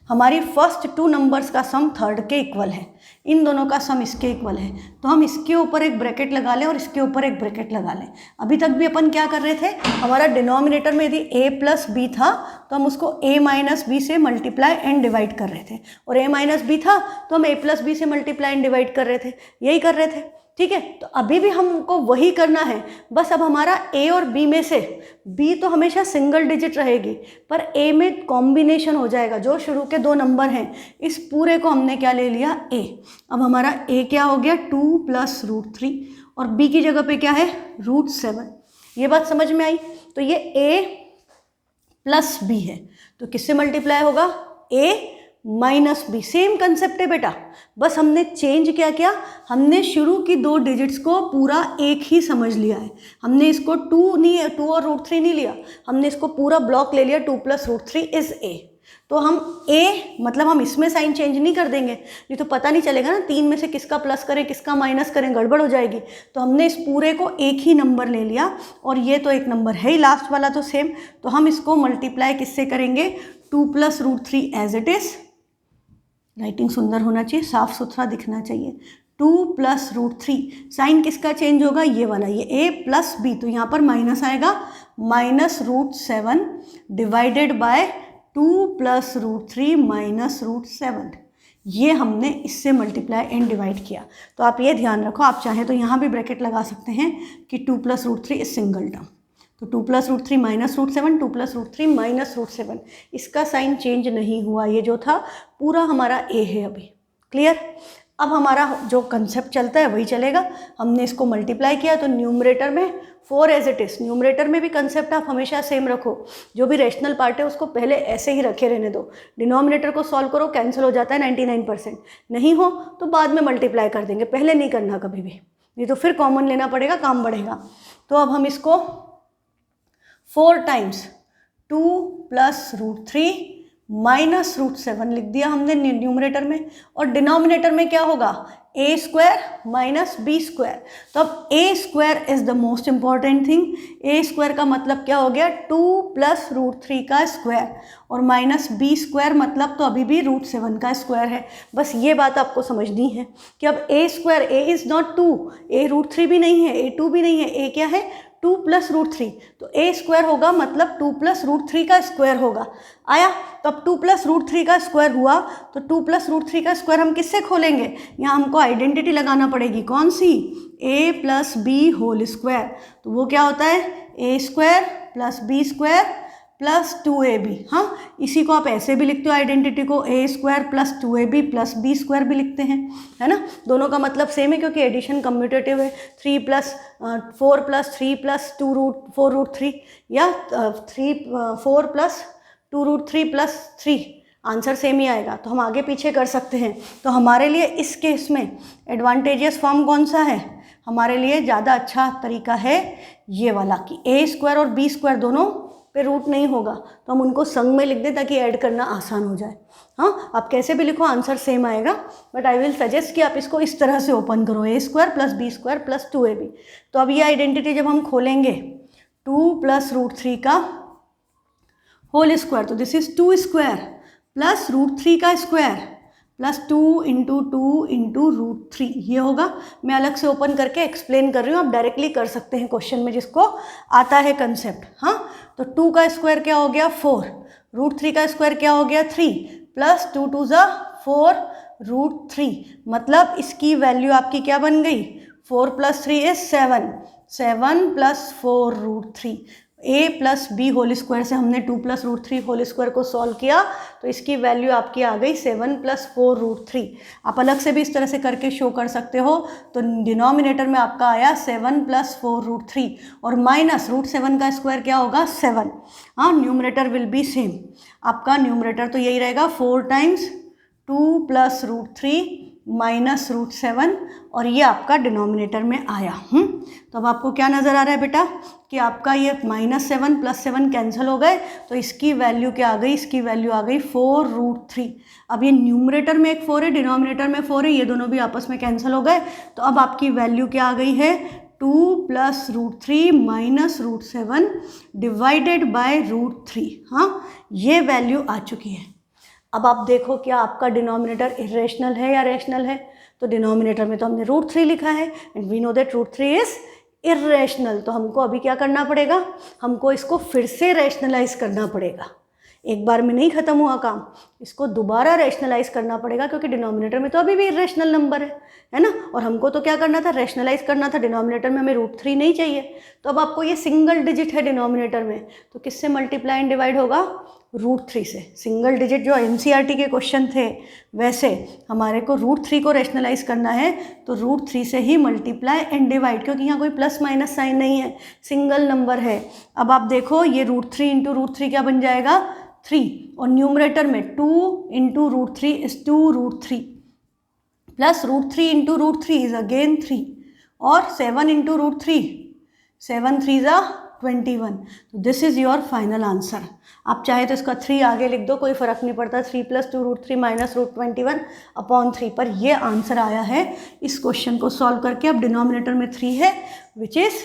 हमारी फर्स्ट 2 नंबर्स का सम थर्ड के इक्वल है, इन दोनों का सम इसके इक्वल है, तो हम इसके ऊपर एक ब्रैकेट लगा लें और इसके ऊपर एक ब्रैकेट लगा लें। अभी तक भी अपन क्या कर रहे थे, हमारा डिनोमिनेटर में यदि a प्लस बी था तो हम उसको a माइनस बी से मल्टीप्लाई एंड डिवाइड कर रहे थे, और a माइनस बी था तो हम a प्लस बी से मल्टीप्लाई एंड डिवाइड कर रहे थे, यही कर रहे थे। ठीक है, तो अभी भी हमको वही करना है, बस अब हमारा a और b में से b तो हमेशा सिंगल डिजिट रहेगी, पर a में कॉम्बिनेशन हो जाएगा, जो शुरू के 2 नंबर हैं इस पूरे को हमने क्या ले लिया a। अब हमारा a क्या हो गया 2 प्लस √3 और b की जगह पे क्या है √7। ये बात समझ में आई? तो ये a प्लस b है, तो किससे मल्टीप्लाई होगा a minus B. Same concept है बेटा, बस हमने चेंज क्या किया, हमने शुरू की 2 डिजिट्स को पूरा एक ही समझ लिया है। हमने इसको 2 और √3 नहीं लिया, हमने इसको पूरा ब्लॉक ले लिया 2 प्लस √3 इज a। तो हम a मतलब हम इसमें साइन चेंज नहीं कर देंगे, नहीं तो पता नहीं चलेगा ना 3 में से किसका प्लस करें किसका माइनस करें, गड़बड़ हो जाएगी। तो हमने इस पूरे को एक ही नंबर ले लिया, और ये तो एक नंबर है ही लास्ट वाला तो सेम, तो हम इसको मल्टीप्लाई किससे करेंगे 2 plus √3 as it is. Writing सुंदर होना चाहिए, साफ सुथरा दिखना चाहिए। 2 प्लस √3 साइन किसका चेंज होगा, ये वाला, ये a प्लस b, तो यहाँ पर माइनस आएगा, minus √7 divided by 2 plus √3 minus √7। ये हमने इससे मल्टीप्लाई एंड डिवाइड किया। तो आप ये ध्यान रखो, आप चाहें तो यहाँ भी ब्रैकेट लगा सकते हैं कि 2 प्लस √3 इज सिंगल टर्म, तो 2 प्लस √3 माइनस √7, 2 प्लस √3 माइनस √7, इसका साइन चेंज नहीं हुआ, ये जो था पूरा हमारा a है अभी। क्लियर? अब हमारा जो कंसेप्ट चलता है वही चलेगा। हमने इसको मल्टीप्लाई किया तो न्यूमरेटर में 4 एज इट इज, न्यूमरेटर में भी कंसेप्ट आप हमेशा सेम रखो, जो भी रेशनल पार्ट है उसको पहले ऐसे ही रखे रहने दो। डिनोमिनेटर को सॉल्व करो, कैंसिल हो जाता है 99%, नहीं हो तो बाद में मल्टीप्लाई कर देंगे, पहले नहीं करना कभी भी, नहीं तो फिर कॉमन लेना पड़ेगा, काम बढ़ेगा। तो अब हम इसको 4 टाइम्स 2 प्लस √3 माइनस √7 लिख दिया हमने न्यूमरेटर में, और डिनोमिनेटर में क्या होगा a square minus b square. तो अब a square is the most important thing. a square का मतलब क्या हो गया 2 प्लस √3 का स्क्वायर, और माइनस b स्क्वायर मतलब तो अभी भी √7 का स्क्वायर है। बस ये बात आपको समझनी है कि अब a square, a is not 2, a √3 भी नहीं है, a 2 भी नहीं है, a क्या है 2 प्लस √3, तो a स्क्वायर होगा मतलब 2 प्लस √3 का स्क्वायर होगा। आया? तो अब 2 प्लस √3 का स्क्वायर हुआ, तो 2 प्लस √3 का स्क्वायर हम किससे खोलेंगे, यहाँ हमको आइडेंटिटी लगाना पड़ेगी, कौन सी, a plus B whole square. तो वो क्या होता है a square plus b square plus 2ab। हाँ, इसी को आप ऐसे भी लिखते हो आइडेंटिटी को, a square plus 2ab plus b square भी लिखते हैं, है ना। दोनों का मतलब सेम है क्योंकि एडिशन कम्यूटेटिव है। 4 प्लस 3 प्लस 4√3 या 4 प्लस 2√3 प्लस 3, आंसर सेम ही आएगा। तो हम आगे पीछे कर सकते हैं। तो हमारे लिए इस केस में एडवांटेजियस फॉर्म कौन सा है, हमारे लिए ज़्यादा अच्छा तरीका है ये वाला कि a स्क्वायर और b स्क्वायर दोनों पे रूट नहीं होगा, तो हम उनको संग में लिख दें ताकि ऐड करना आसान हो जाए। हाँ, आप कैसे भी लिखो आंसर सेम आएगा, बट आई विल सजेस्ट कि आप इसको इस तरह से ओपन करो, a square plus b square plus 2ab। तो अब ये आइडेंटिटी जब हम खोलेंगे 2 प्लस √3 का होल स्क्वायर, तो दिस इज 2 स्क्वायर प्लस √3 का स्क्वायर प्लस 2 इंटू √3, ये होगा। मैं अलग से ओपन करके एक्सप्लेन कर रही हूँ, आप डायरेक्टली कर सकते हैं क्वेश्चन में जिसको आता है कंसेप्ट। हाँ, तो 2 का स्क्वायर क्या हो गया 4, √3 का स्क्वायर क्या हो गया 3, प्लस 2 2 ज़ा 4 √3, मतलब इसकी वैल्यू आपकी क्या बन गई 4 plus 3 is 7 plus 4 √3। a plus B whole square से हमने 2 प्लस √3 होल स्क्वायर को सॉल्व किया, तो इसकी वैल्यू आपकी आ गई 7 प्लस 4 √3। आप अलग से भी इस तरह से करके शो कर सकते हो। तो डिनोमिनेटर में आपका आया 7 प्लस 4 √3, और माइनस √7 का स्क्वायर क्या होगा 7। हाँ, न्यूमरेटर विल बी सेम, आपका न्यूमरेटर तो यही रहेगा 4 टाइम्स 2 प्लस √3 माइनस √7, और ये आपका डिनोमिनेटर में आया। तो अब आपको क्या नज़र आ रहा है बेटा कि आपका ये -7 प्लस 7 कैंसिल हो गए, तो इसकी वैल्यू क्या आ गई, इसकी वैल्यू आ गई 4 √3। अब ये न्यूमरेटर में एक 4 है, डिनोमिनेटर में 4 है, ये दोनों भी आपस में कैंसिल हो गए, तो अब आपकी वैल्यू क्या आ गई है 2 प्लस √3 माइनस √7 डिवाइडेड बाय √3। हाँ, ये वैल्यू आ चुकी है। अब आप देखो क्या आपका डिनोमिनेटर इरेशनल है या रेशनल है। तो डिनोमिनेटर में तो हमने √3 लिखा है and we know that √3 is irrational. तो हमको अभी क्या करना पड़ेगा, हमको इसको फिर से रैशनलाइज करना पड़ेगा। एक बार में नहीं ख़त्म हुआ काम, इसको दोबारा रैशनलाइज करना पड़ेगा क्योंकि डिनोमिनेटर में तो अभी भी इरेशनल नंबर है ना। और हमको तो क्या करना था, रैशनलाइज करना था। डिनोमिनेटर में हमें √3 नहीं चाहिए, तो अब आपको ये सिंगल डिजिट है डिनोमिनेटर में, तो किससे मल्टीप्लाई एंड डिवाइड होगा, √3 से। सिंगल डिजिट जो एनसीईआरटी के क्वेश्चन थे वैसे हमारे को √3 को रैशनलाइज करना है तो √3 से ही मल्टीप्लाई एंड डिवाइड, क्योंकि यहाँ कोई प्लस माइनस साइन नहीं है, सिंगल नंबर है। अब आप देखो ये √3 इंटू √3 क्या बन जाएगा, 3, और न्यूमरेटर में 2 into √3 is 2√3 plus √3 into √3 is again 3 और 7 इंटू √3, 7 3 21। तो this is your final answer. आप चाहे तो इसका 3 आगे लिख दो, कोई फ़र्क नहीं पड़ता। 3 + 2√3 माइनस √21 अपॉन 3 पर ये आंसर आया है इस क्वेश्चन को सॉल्व करके। अब डिनोमिनेटर में 3 है विच इज़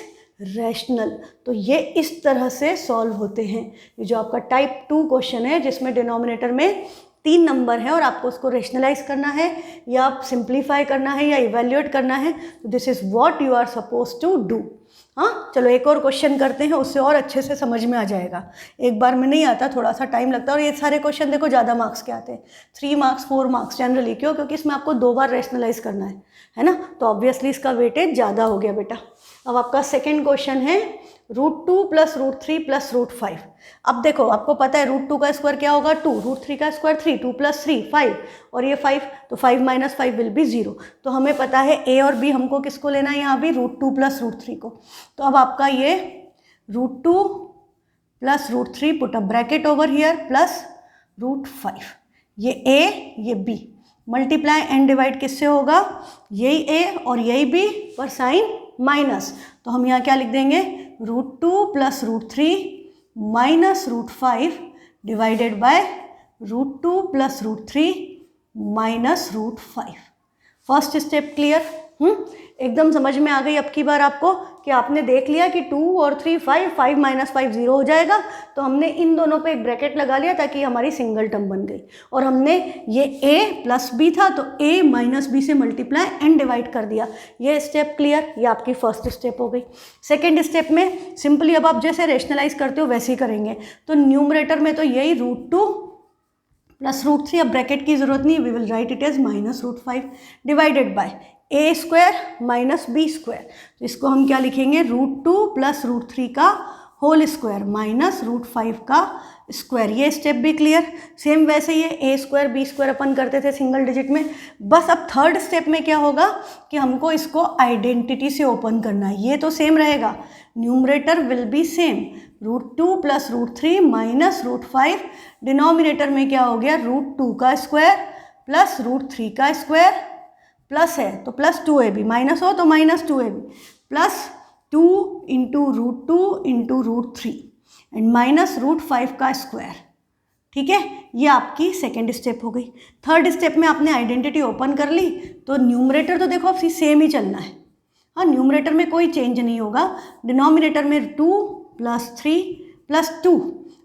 रैशनल। तो ये इस तरह से सॉल्व होते हैं। ये जो आपका टाइप 2 क्वेश्चन है जिसमें डिनोमिनेटर में 3 नंबर है और आपको उसको रैशनलाइज करना है या सिंप्लीफाई करना है या इवेल्यूएट करना है, तो this is what you are suppose to do. हाँ, चलो एक और क्वेश्चन करते हैं, उससे और अच्छे से समझ में आ जाएगा। एक बार में नहीं आता, थोड़ा सा टाइम लगता है। और ये सारे क्वेश्चन देखो ज़्यादा मार्क्स के आते हैं, 3 मार्क्स 4 मार्क्स जनरली। क्यों? क्योंकि इसमें आपको 2 बार रैशनलाइज करना है ना। तो ऑब्वियसली इसका वेटेज ज़्यादा हो गया बेटा। अब आपका सेकेंड क्वेश्चन है √2 + √3 + √5। अब देखो आपको पता है √2 का स्क्वायर क्या होगा 2, √3 का स्क्वायर 3, 2 + 3 5 और ये 5, तो 5 - 5 विल बी 0। तो हमें पता है ए और बी हमको किसको लेना है यहाँ भी, √2 + √3 को। तो अब आपका ये √2 + √3 put a bracket over here plus √5, ये ए ये बी, मल्टीप्लाई एंड डिवाइड किससे होगा, यही ए और यही बी पर साइन माइनस। तो हम यहाँ क्या लिख देंगे, √2 + √3 minus √5 divided bye √2 + √3 minus √5। First step clear? एकदम समझ में आ गई अब की बार आपको कि आपने देख लिया कि 2 और 3 5, 5 - 5 0 हो जाएगा। तो हमने इन दोनों पे एक ब्रैकेट लगा लिया ताकि हमारी सिंगल टर्म बन गई। और हमने ये a + b था तो a - b से मल्टीप्लाई एंड डिवाइड कर दिया। ये स्टेप क्लियर? ये आपकी फर्स्ट स्टेप हो गई। सेकेंड स्टेप में सिंपली अब आप जैसे रेशनलाइज करते हो वैसे ही करेंगे। तो न्यूमरेटर में तो यही √2 + √3, अब ब्रैकेट की जरूरत नहीं, we will write it as -√5 divided by a² minus b²। तो इसको हम क्या लिखेंगे, √2 + √3 का होल स्क्वायर माइनस √5 का स्क्वायर। ये स्टेप भी क्लियर। सेम वैसे ही a² b² अपन करते थे सिंगल डिजिट में। बस अब थर्ड स्टेप में क्या होगा कि हमको इसको आइडेंटिटी से ओपन करना है। ये तो सेम रहेगा, numerator will be same, √2 + √3 minus √5। Denominator में क्या हो गया, √2 का स्क्वायर प्लस √3 का स्क्वायर, प्लस है तो प्लस 2ab, माइनस हो तो minus 2ab, plus 2 into √2 into √3 and minus √5 का स्क्वायर। ठीक है, ये आपकी सेकेंड स्टेप हो गई। थर्ड स्टेप में आपने आइडेंटिटी ओपन कर ली तो न्यूमरेटर तो देखो आपसी सेम ही चलना है। हाँ, न्यूमरेटर में कोई चेंज नहीं होगा। डिनोमिनेटर में 2 + 3 + 2,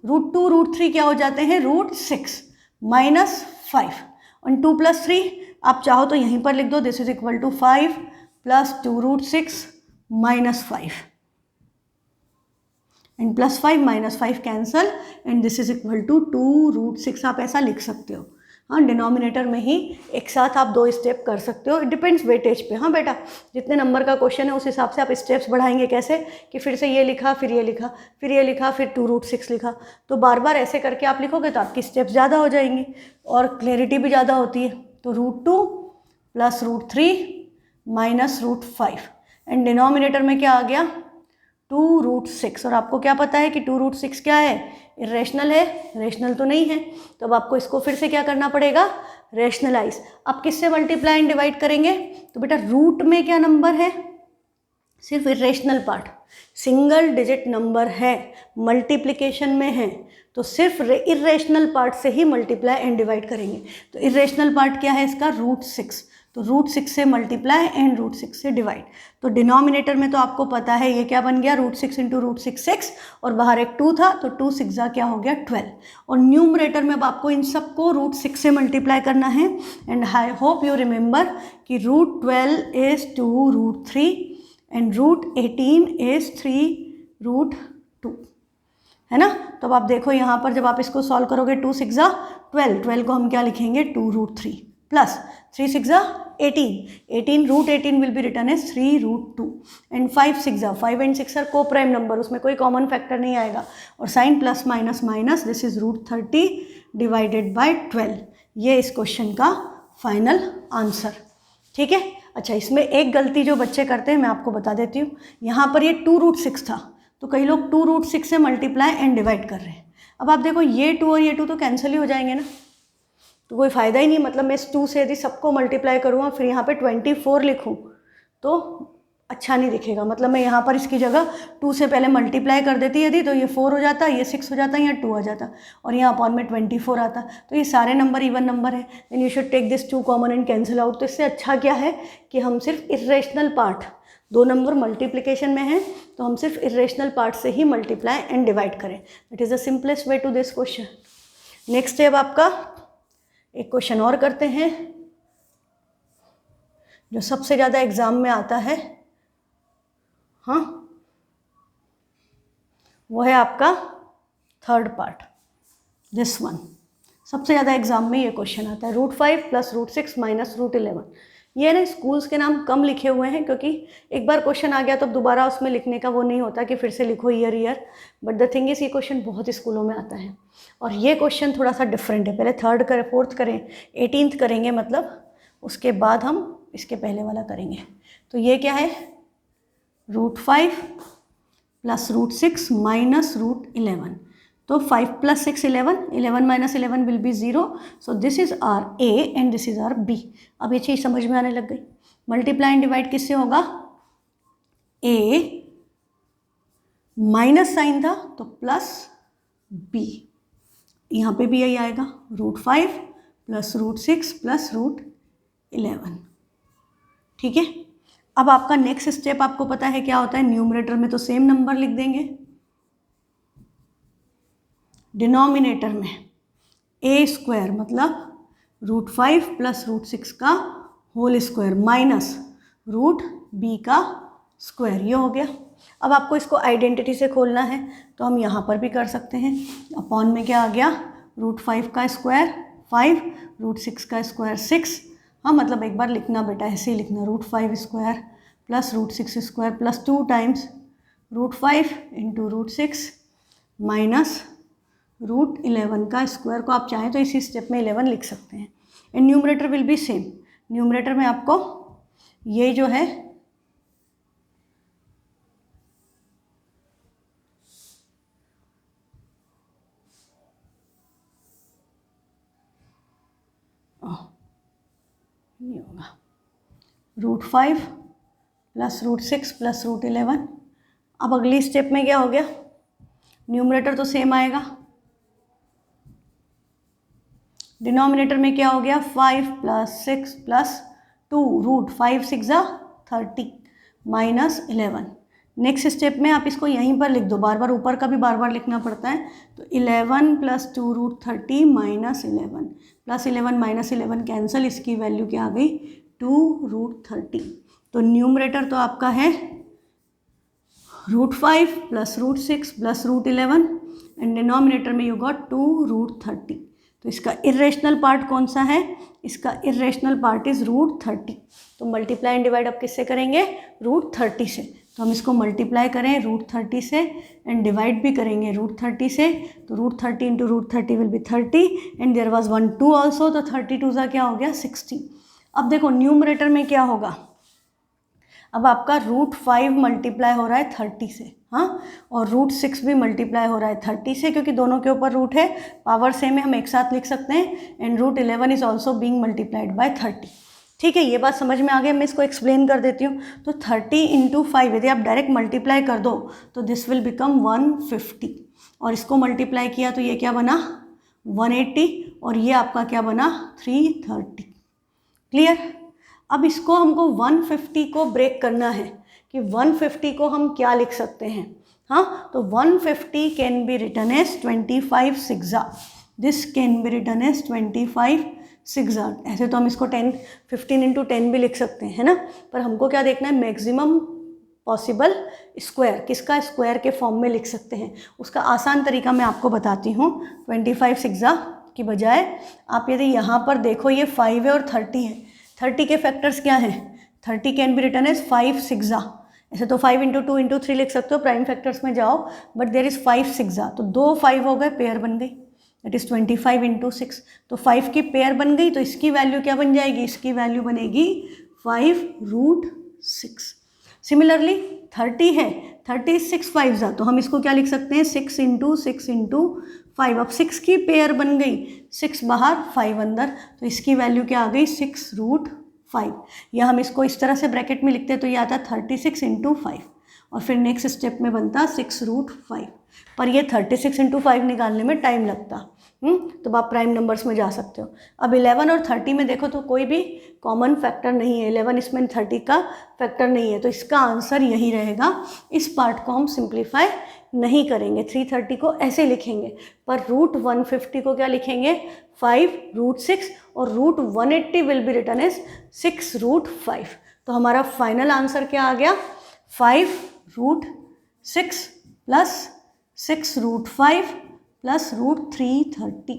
√2 √3 क्या हो जाते हैं, √6 माइनस 5 और 2 + 3 आप चाहो तो यहीं पर लिख दो, this is equal to 5 + 2 √6 minus 5 and +5 - 5 cancel and this is equal to 2 √6। आप ऐसा लिख सकते हो। हाँ, डिनोमिनेटर में ही एक साथ आप 2 स्टेप कर सकते हो। इट डिपेंड्स वेटेज पे। हाँ बेटा, जितने नंबर का क्वेश्चन है उस हिसाब से आप स्टेप्स बढ़ाएंगे। कैसे कि फिर से ये लिखा, फिर ये लिखा, फिर ये लिखा, फिर 2 √6 लिखा। तो बार बार ऐसे करके आप लिखोगे तो आपकी स्टेप्स ज़्यादा हो जाएंगी और क्लैरिटी भी ज़्यादा होती है। तो √2 + √3 माइनस √5 एंड डिनोमिनेटर में क्या आ गया, 2 √6। और आपको क्या पता है कि 2 √6 क्या है, इरेशनल है, रेशनल तो नहीं है। तो अब आपको इसको फिर से क्या करना पड़ेगा, रैशनलाइज। अब किससे मल्टीप्लाई एंड डिवाइड करेंगे, तो बेटा रूट में क्या नंबर है, सिर्फ irrational part, single digit number है, मल्टीप्लिकेशन में है तो सिर्फ इरेशनल पार्ट से ही मल्टीप्लाई एंड डिवाइड करेंगे। तो इरेशनल पार्ट क्या है इसका, √6। तो √6 से मल्टीप्लाई एंड √6 से डिवाइड। तो डिनोमिनेटर में तो आपको पता है ये क्या बन गया, √6 इंटू √6 6, और बाहर एक 2 था तो 2 6 क्या हो गया 12। और न्यूमरेटर में अब आपको इन सबको √6 से मल्टीप्लाई करना है। And I hope you remember कि √12 इज़ 2√3 एंड √18 इज़ 3√2, है ना। तो अब आप देखो यहाँ पर जब आप इसको सॉल्व करोगे 2 6 12, 12 को हम क्या लिखेंगे 2√3 plus 3 6 18, √18 will be written as 3√2 and 5 6 5 and 6 are coprime number, उसमें कोई कॉमन फैक्टर नहीं आएगा, और sign plus minus minus, this is √30 divided by 12। ये इस क्वेश्चन का फाइनल आंसर, ठीक है। अच्छा, इसमें एक गलती जो बच्चे करते हैं मैं आपको बता देती हूँ। यहाँ पर ये 2√6 था तो कई लोग 2√6 से मल्टीप्लाई एंड डिवाइड कर रहे हैं। अब आप देखो ये 2 और ये 2 तो कैंसिल ही हो जाएंगे ना, तो कोई फ़ायदा ही नहीं। मतलब मैं इस 2 से यदि सबको मल्टीप्लाई करूँगा फिर यहाँ पे 24 लिखूँ तो अच्छा नहीं दिखेगा। मतलब मैं यहाँ पर इसकी जगह 2 से पहले मल्टीप्लाई कर देती यदि, तो ये 4 हो जाता, ये 6 हो जाता, यहाँ 2 आ जाता, और यहाँ अपॉन में 24 आता। तो ये सारे नंबर इवन नंबर है, then you should take this 2 common and cancel out. तो इससे अच्छा क्या है कि हम सिर्फ इरेशनल पार्ट, 2 नंबर मल्टीप्लिकेशन में है तो हम सिर्फ इरेशनल पार्ट से ही मल्टीप्लाई एंड डिवाइड करें। That is the simplest way to this question. Next है अब आपका एक क्वेश्चन और करते हैं जो सबसे ज़्यादा एग्जाम में आता है, हाँ, वो है आपका थर्ड पार्ट, दिस वन। सबसे ज़्यादा एग्जाम में ये क्वेश्चन आता है, √5 प्लस √6 माइनस √11। ये ना स्कूल्स के नाम कम लिखे हुए हैं क्योंकि एक बार क्वेश्चन आ गया तो दोबारा उसमें लिखने का वो नहीं होता कि फिर से लिखो year, but the thing is ये क्वेश्चन बहुत स्कूलों में आता है और ये क्वेश्चन थोड़ा सा डिफरेंट है। पहले थर्ड करें, फोर्थ करें, 18th करेंगे, मतलब उसके बाद हम इसके पहले वाला करेंगे। तो ये क्या है, √5 प्लस √6 माइनस √11। तो 5 plus 6 11, 11 minus 11 will be 0। So this is our A and this is our B. अब ये चीज़ समझ में आने लग गई। मल्टीप्लाई एंड डिवाइड किससे होगा, ए माइनस साइन था तो प्लस बी, यहाँ पे भी यही आएगा, √5 प्लस √6 प्लस √11, ठीक है। अब आपका नेक्स्ट स्टेप आपको पता है क्या होता है, न्यूमरेटर में तो सेम नंबर लिख देंगे, डिनोमिनेटर में a² मतलब √5 प्लस √6 का होल स्क्वायर माइनस √b का स्क्वायर, ये हो गया। अब आपको इसको आइडेंटिटी से खोलना है तो हम यहाँ पर भी कर सकते हैं। अपॉन में क्या आ गया, √5 का स्क्वायर 5, √6 का स्क्वायर 6। हाँ, मतलब एक बार लिखना बेटा, ऐसे ही लिखना, √5 square plus √6 square plus 2 times √5 into √6 minus √11 का स्क्वायर को आप चाहें तो इसी स्टेप में 11 लिख सकते हैं। And numerator will be same. Numerator में आपको ये जो है नहीं होगा, √5 प्लस √6 प्लस √11। अब अगली स्टेप में क्या हो गया, न्यूमरेटर तो सेम आएगा, डिनोमिनेटर में क्या हो गया, 5 plus 6 plus 2, √5 6 30 minus 11। Next step में आप इसको यहीं पर लिख दो, बार बार ऊपर का भी बार बार लिखना पड़ता है। तो 11 plus 2 √30 minus 11 plus 11 minus 11 cancel, इसकी वैल्यू क्या आ गई 2 √30। तो न्यूमरेटर तो आपका है √5 प्लस √6 प्लस √11 एंड डिनोमिनेटर में यू गॉट 2 √30। तो इसका इरेशनल पार्ट कौन सा है, इसका इरेशनल पार्ट इज √30। तो मल्टीप्लाई एंड डिवाइड आप किससे करेंगे, √30 से। तो हम इसको मल्टीप्लाई करें √30 से एंड डिवाइड भी करेंगे √30 से। तो √30 into √30 will be 30 and there was 1 2 also, तो 32 का क्या हो गया 60। अब देखो न्यूमरेटर में क्या होगा, अब आपका √5 मल्टीप्लाई हो रहा है 30 से, हाँ, और √6 भी मल्टीप्लाई हो रहा है 30 से, क्योंकि दोनों के ऊपर रूट है, पावर सेम है, हम एक साथ लिख सकते हैं। And √11 is also being multiplied by 30, ठीक है। ये बात समझ में आ गई, मैं इसको एक्सप्लेन कर देती हूँ। तो 30 इंटू 5 यदि आप डायरेक्ट मल्टीप्लाई कर दो तो दिस विल बिकम 150, और इसको मल्टीप्लाई किया तो ये क्या बना 180, और ये आपका क्या बना 330। क्लियर। अब इसको हमको 150 को ब्रेक करना है कि 150 को हम क्या लिख सकते हैं। हाँ, तो 150 can be written as 25 sixes, this can be written as 25 sixes. ऐसे तो हम इसको 15 इंटू 10 भी लिख सकते हैं, है ना, पर हमको क्या देखना है, मैक्सिमम पॉसिबल स्क्वायर, किसका स्क्वायर के फॉर्म में लिख सकते हैं। उसका आसान तरीका मैं आपको बताती हूँ। 25 सिक्सा की बजाय आप यदि यहाँ पर देखो, ये 5 है और 30 है, 30 के फैक्टर्स क्या हैं, 30 कैन बी रिटन एज 5 सिक्सा। ऐसे तो 5 इंटू 2 इंटू 3 लिख सकते हो, प्राइम फैक्टर्स में जाओ, बट देयर इज़ 5 सिक्सा, तो 2 5 हो गए, पेयर बन गई, दैट इज़ 25 इंटू 6, तो 5 की पेयर बन गई, तो इसकी वैल्यू क्या बन जाएगी, इसकी वैल्यू बनेगी 5√6। सिमिलरली 30 है, 36 5 जा, तो हम इसको क्या लिख सकते हैं, 6 इंटू 6 इंटू 5। अब 6 की पेयर बन गई, 6 बाहर 5 अंदर, तो इसकी वैल्यू क्या आ गई, 6√5। या हम इसको इस तरह से ब्रैकेट में लिखते हैं तो ये आता है 36 इंटू 5, और फिर नेक्स्ट स्टेप में बनता 6√5। पर ये 36 इंटू 5 निकालने में टाइम लगता, तो आप प्राइम नंबर्स में जा सकते हो। अब 11 और 30 में देखो तो कोई भी कॉमन फैक्टर नहीं है, 11 इसमें 30 का फैक्टर नहीं है, तो इसका आंसर यही रहेगा। इस पार्ट को हम सिंप्लीफाई नहीं करेंगे, 330 को ऐसे लिखेंगे, पर √150 को क्या लिखेंगे, 5√6, और √180 विल बी रिटन एज 6√5। तो हमारा फाइनल आंसर क्या आ गया, 5√6 plus 6√5 plus √330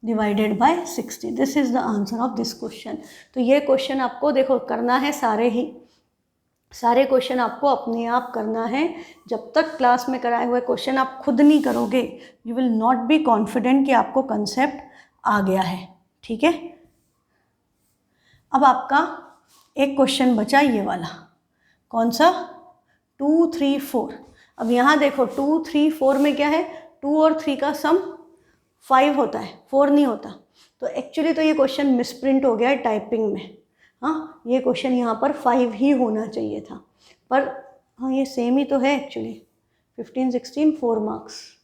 divided by 60। This is the answer of this question. तो ये क्वेश्चन आपको देखो करना है, सारे क्वेश्चन आपको अपने आप करना है। जब तक क्लास में कराए हुए क्वेश्चन आप खुद नहीं करोगे, you will not be confident कि आपको कंसेप्ट आ गया है, ठीक है। अब आपका एक क्वेश्चन बचा ये वाला, कौन सा, 2 3 4। अब यहाँ देखो 2 3 4 में क्या है, 2 और 3 का सम 5 होता है, 4 नहीं होता। तो एक्चुअली तो ये क्वेश्चन मिसप्रिंट हो गया है टाइपिंग में। हाँ, ये क्वेश्चन यहाँ पर 5 ही होना चाहिए था, पर हाँ ये सेम ही तो है एक्चुअली, 15 16 4 मार्क्स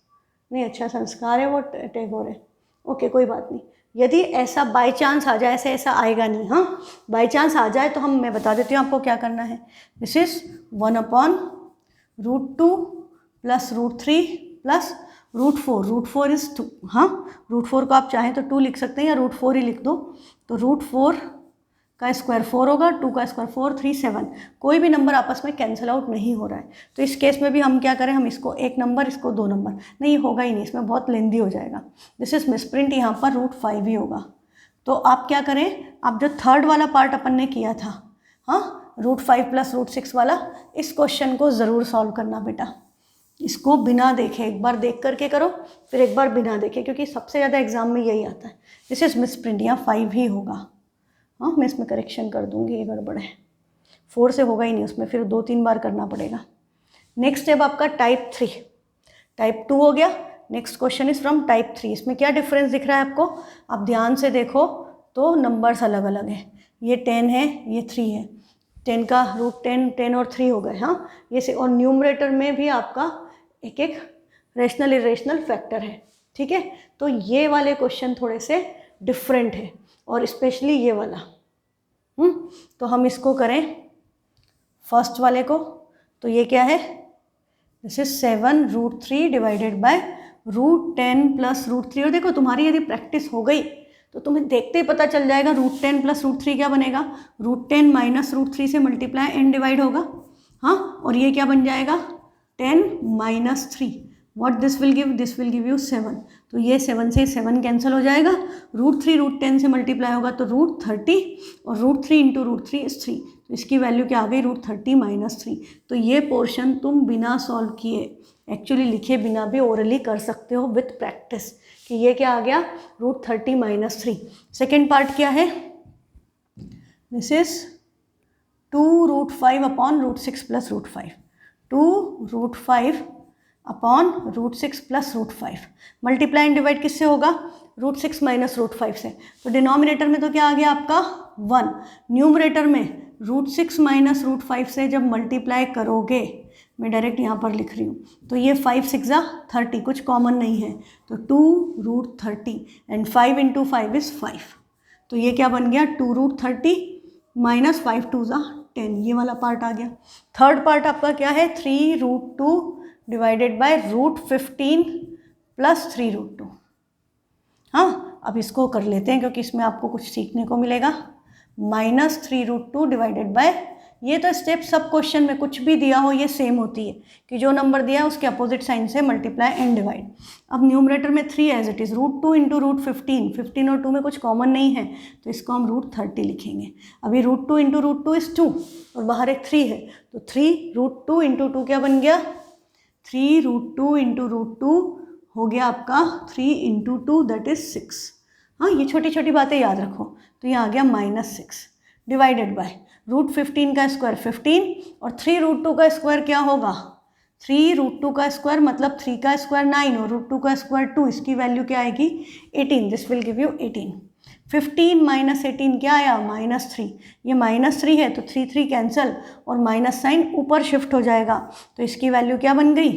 नहीं, अच्छा संस्कार है वो टैगोर है, ओके कोई बात नहीं। यदि ऐसा बाय चांस आ जाए, ऐसा आएगा नहीं, हाँ बाय चांस आ जाए तो मैं बता देती हूँ आपको क्या करना है। This is 1/√2 plus √3 plus √4, √4 is 2, हाँ √4 को आप चाहें तो 2 लिख सकते हैं या √4 ही लिख दो। तो √4 का स्क्वायर 4 होगा, 2 का स्क्वायर 4, 3 7, कोई भी नंबर आपस में कैंसिल आउट नहीं हो रहा है। तो इस केस में भी हम क्या करें, हम इसको 1 नंबर, इसको 2 नंबर, नहीं होगा ही नहीं, इसमें बहुत लेंदी हो जाएगा। दिस इज मिसप्रिंट, यहाँ पर √5 ही होगा। तो आप क्या करें, आप जो थर्ड वाला पार्ट अपन ने किया था, हाँ √5 प्लस √6 वाला, इस क्वेश्चन को ज़रूर सॉल्व करना बेटा। इसको बिना देखे, एक बार देख करके करो, फिर एक बार बिना देखे, क्योंकि सबसे ज़्यादा एग्जाम में यही आता है। दिस इज मिसप्रिंट, यहाँ 5 ही होगा। हाँ मैं इसमें करेक्शन कर दूंगी, ये गड़बड़ है, 4 से होगा ही नहीं, उसमें फिर 2-3 बार करना पड़ेगा। नेक्स्ट स्टेप आपका टाइप 3, टाइप 2 हो गया। Next question is from type 3। इसमें क्या डिफरेंस दिख रहा है आपको, आप ध्यान से देखो तो नंबर्स अलग अलग हैं। ये 10 है, ये 3 है, 10 का √10, 10 और 3 हो गए, हाँ ये से। और न्यूमरेटर में भी आपका एक एक रेशनल इरेशनल फैक्टर है, ठीक है। तो ये वाले क्वेश्चन थोड़े से डिफरेंट है, और स्पेशली ये वाला। तो हम इसको करें फर्स्ट वाले को, तो ये क्या है, this is 7√3 divided by √10 plus √3। और देखो तुम्हारी यदि प्रैक्टिस हो गई तो तुम्हें देखते ही पता चल जाएगा √10 प्लस √3 क्या बनेगा, √10 माइनस √3 से मल्टीप्लाई एंड डिवाइड होगा, हाँ। और ये क्या बन जाएगा, 10 minus 3, what this will give you 7। तो ये 7 से 7 कैंसिल हो जाएगा, √3 √10 से मल्टीप्लाई होगा तो √30, और √3 इंटू √3 इज 3, तो इसकी वैल्यू क्या आ गई, √30 माइनस 3। तो ये पोर्शन तुम बिना सॉल्व किए, एक्चुअली लिखे बिना भी ओरली कर सकते हो विथ प्रैक्टिस, कि ये क्या आ गया, √30 माइनस 3। सेकेंड पार्ट क्या है, this is 2√5 upon √6 plus √5, 2√5 upon √6 plus √5, multiply and divide किससे होगा, √6 माइनस √5 से। तो डिनोमिनेटर में तो क्या आ गया आपका 1, न्यूमरेटर में √6 माइनस √5 से जब मल्टीप्लाई करोगे, मैं डायरेक्ट यहाँ पर लिख रही हूँ, तो ये 5 6 30, कुछ कॉमन नहीं है, तो 2√30 एंड 5 इंटू 5 इज़ 5। तो ये क्या बन गया, 2√30 -5 2 ज़ा 10, ये वाला पार्ट आ गया। थर्ड पार्ट आपका क्या है, 3√2 डिवाइडेड बाय √15 प्लस 3√2। हाँ, अब इसको कर लेते हैं क्योंकि इसमें आपको कुछ सीखने को मिलेगा। -3√2 डिवाइडेड बाय, ये तो स्टेप सब क्वेश्चन में कुछ भी दिया हो ये सेम होती है कि जो नंबर दिया है उसके अपोजिट साइन से मल्टीप्लाई एंड डिवाइड। अब न्यूमरेटर में 3 एज इट इज़, √2 इंटू √15, 15 और 2 में कुछ कॉमन नहीं है तो इसको हम √30 लिखेंगे। अभी √2 इंटू √2 इज़ 2 और बाहर एक 3 है, तो 3√2 इंटू 2 क्या बन गया, 3√2 इंटू √2 हो गया आपका 3 इंटू 2 दैट इज़ 6। हाँ, ये छोटी छोटी बातें याद रखो। तो ये आ गया -6 डिवाइडेड बाय √15 का स्क्वायर 15 और 3√2 का स्क्वायर क्या होगा, 3√2 का स्क्वायर मतलब 3 का स्क्वायर 9 और √2 का स्क्वायर 2, इसकी वैल्यू क्या आएगी 18, this will give you 18। 15 minus 18 क्या आया, -3, ये -3 है तो 3 3 कैंसिल और माइनस साइन ऊपर शिफ्ट हो जाएगा, तो इसकी वैल्यू क्या बन गई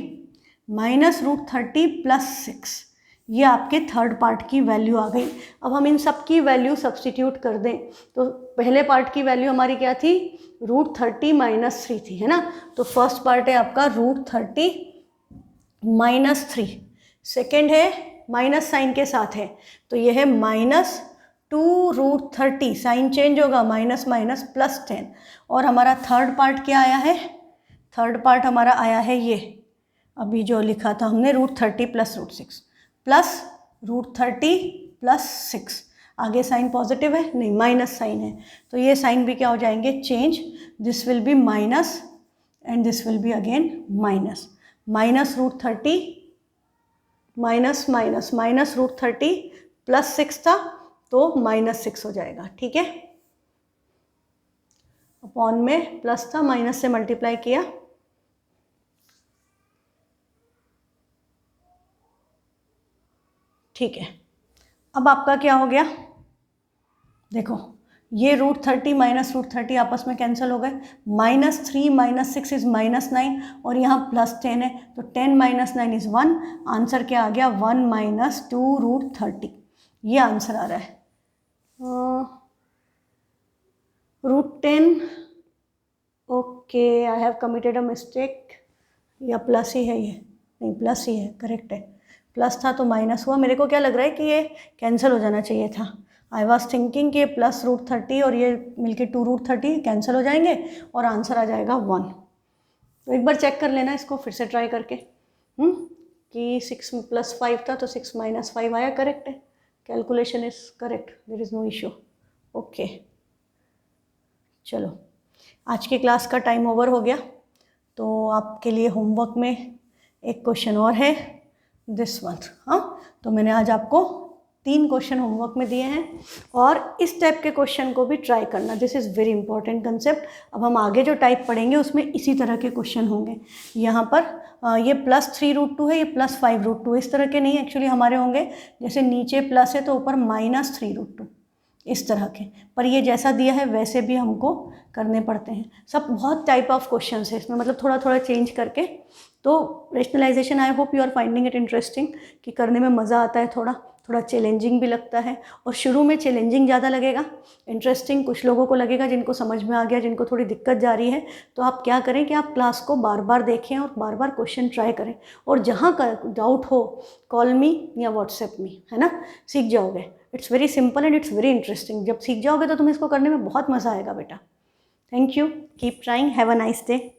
-√30 प्लस 6, ये आपके थर्ड पार्ट की वैल्यू आ गई। अब हम इन सब की वैल्यू सब्स्टिट्यूट कर दें तो पहले पार्ट की वैल्यू हमारी क्या थी, √30 - 3 थी, है ना। तो फर्स्ट पार्ट है आपका √30 - 3, सेकेंड है माइनस साइन के साथ है तो ये है -2√30, साइन चेंज होगा, माइनस माइनस प्लस 10, और हमारा थर्ड पार्ट क्या आया है, थर्ड पार्ट हमारा आया है ये अभी जो लिखा था हमने √30 प्लस √6 प्लस √30 प्लस 6, आगे साइन पॉजिटिव है नहीं माइनस साइन है तो ये साइन भी क्या हो जाएंगे change, this will B minus and this will be again minus, -√30 minus minus -√30 plus 6 था तो -6 हो जाएगा, ठीक है। अपॉन में प्लस था, माइनस से मल्टीप्लाई किया, ठीक है। अब आपका क्या हो गया, देखो ये √30 माइनस √30 आपस में कैंसिल हो गए, -3 - 6 इज़ -9 और यहाँ +10 है तो 10 - 9 इज़ 1, आंसर क्या आ गया 1 - 2√30, ये आंसर आ रहा है। √10, okay I have committed a mistake, या प्लस ही है, ये नहीं प्लस ही है, करेक्ट है, प्लस था तो माइनस हुआ। मेरे को क्या लग रहा है कि ये कैंसिल हो जाना चाहिए था, आई वॉज थिंकिंग कि प्लस √30 और ये मिलके 2√30 कैंसिल हो जाएंगे और आंसर आ जाएगा 1। तो एक बार चेक कर लेना इसको फिर से ट्राई करके कि 6 + 5 था तो 6 - 5 आया, करेक्ट है, calculation is correct, there is no issue, okay. चलो आज की क्लास का टाइम ओवर हो गया, तो आपके लिए होमवर्क में एक क्वेश्चन और है, दिस वन। हाँ, तो मैंने आज आपको 3 क्वेश्चन होमवर्क में दिए हैं और इस टाइप के क्वेश्चन को भी ट्राई करना, this is very important concept. अब हम आगे जो टाइप पढ़ेंगे उसमें इसी तरह के क्वेश्चन होंगे। यहाँ पर ये +3√2 है, ये +5√2, इस तरह के नहीं एक्चुअली हमारे होंगे, जैसे नीचे प्लस है तो ऊपर -3√2, इस तरह के, पर ये जैसा दिया है वैसे भी हमको करने पड़ते हैं। सब बहुत टाइप ऑफ क्वेश्चन है इसमें, मतलब थोड़ा थोड़ा चेंज करके। तो rationalization I hope you are finding it interesting, कि करने में मज़ा आता है, थोड़ा थोड़ा चैलेंजिंग भी लगता है, और शुरू में चैलेंजिंग ज़्यादा लगेगा, इंटरेस्टिंग कुछ लोगों को लगेगा जिनको समझ में आ गया, जिनको थोड़ी दिक्कत जा रही है। तो आप क्या करें कि आप क्लास को बार बार देखें और बार बार क्वेश्चन ट्राई करें, और जहाँ का डाउट हो कॉल मी या व्हाट्सएप मी, है ना, सीख जाओगे। It's very simple and it's very interesting, जब सीख जाओगे तो तुम्हें इसको करने में बहुत मज़ा आएगा बेटा। Thank you, keep trying, have a nice day.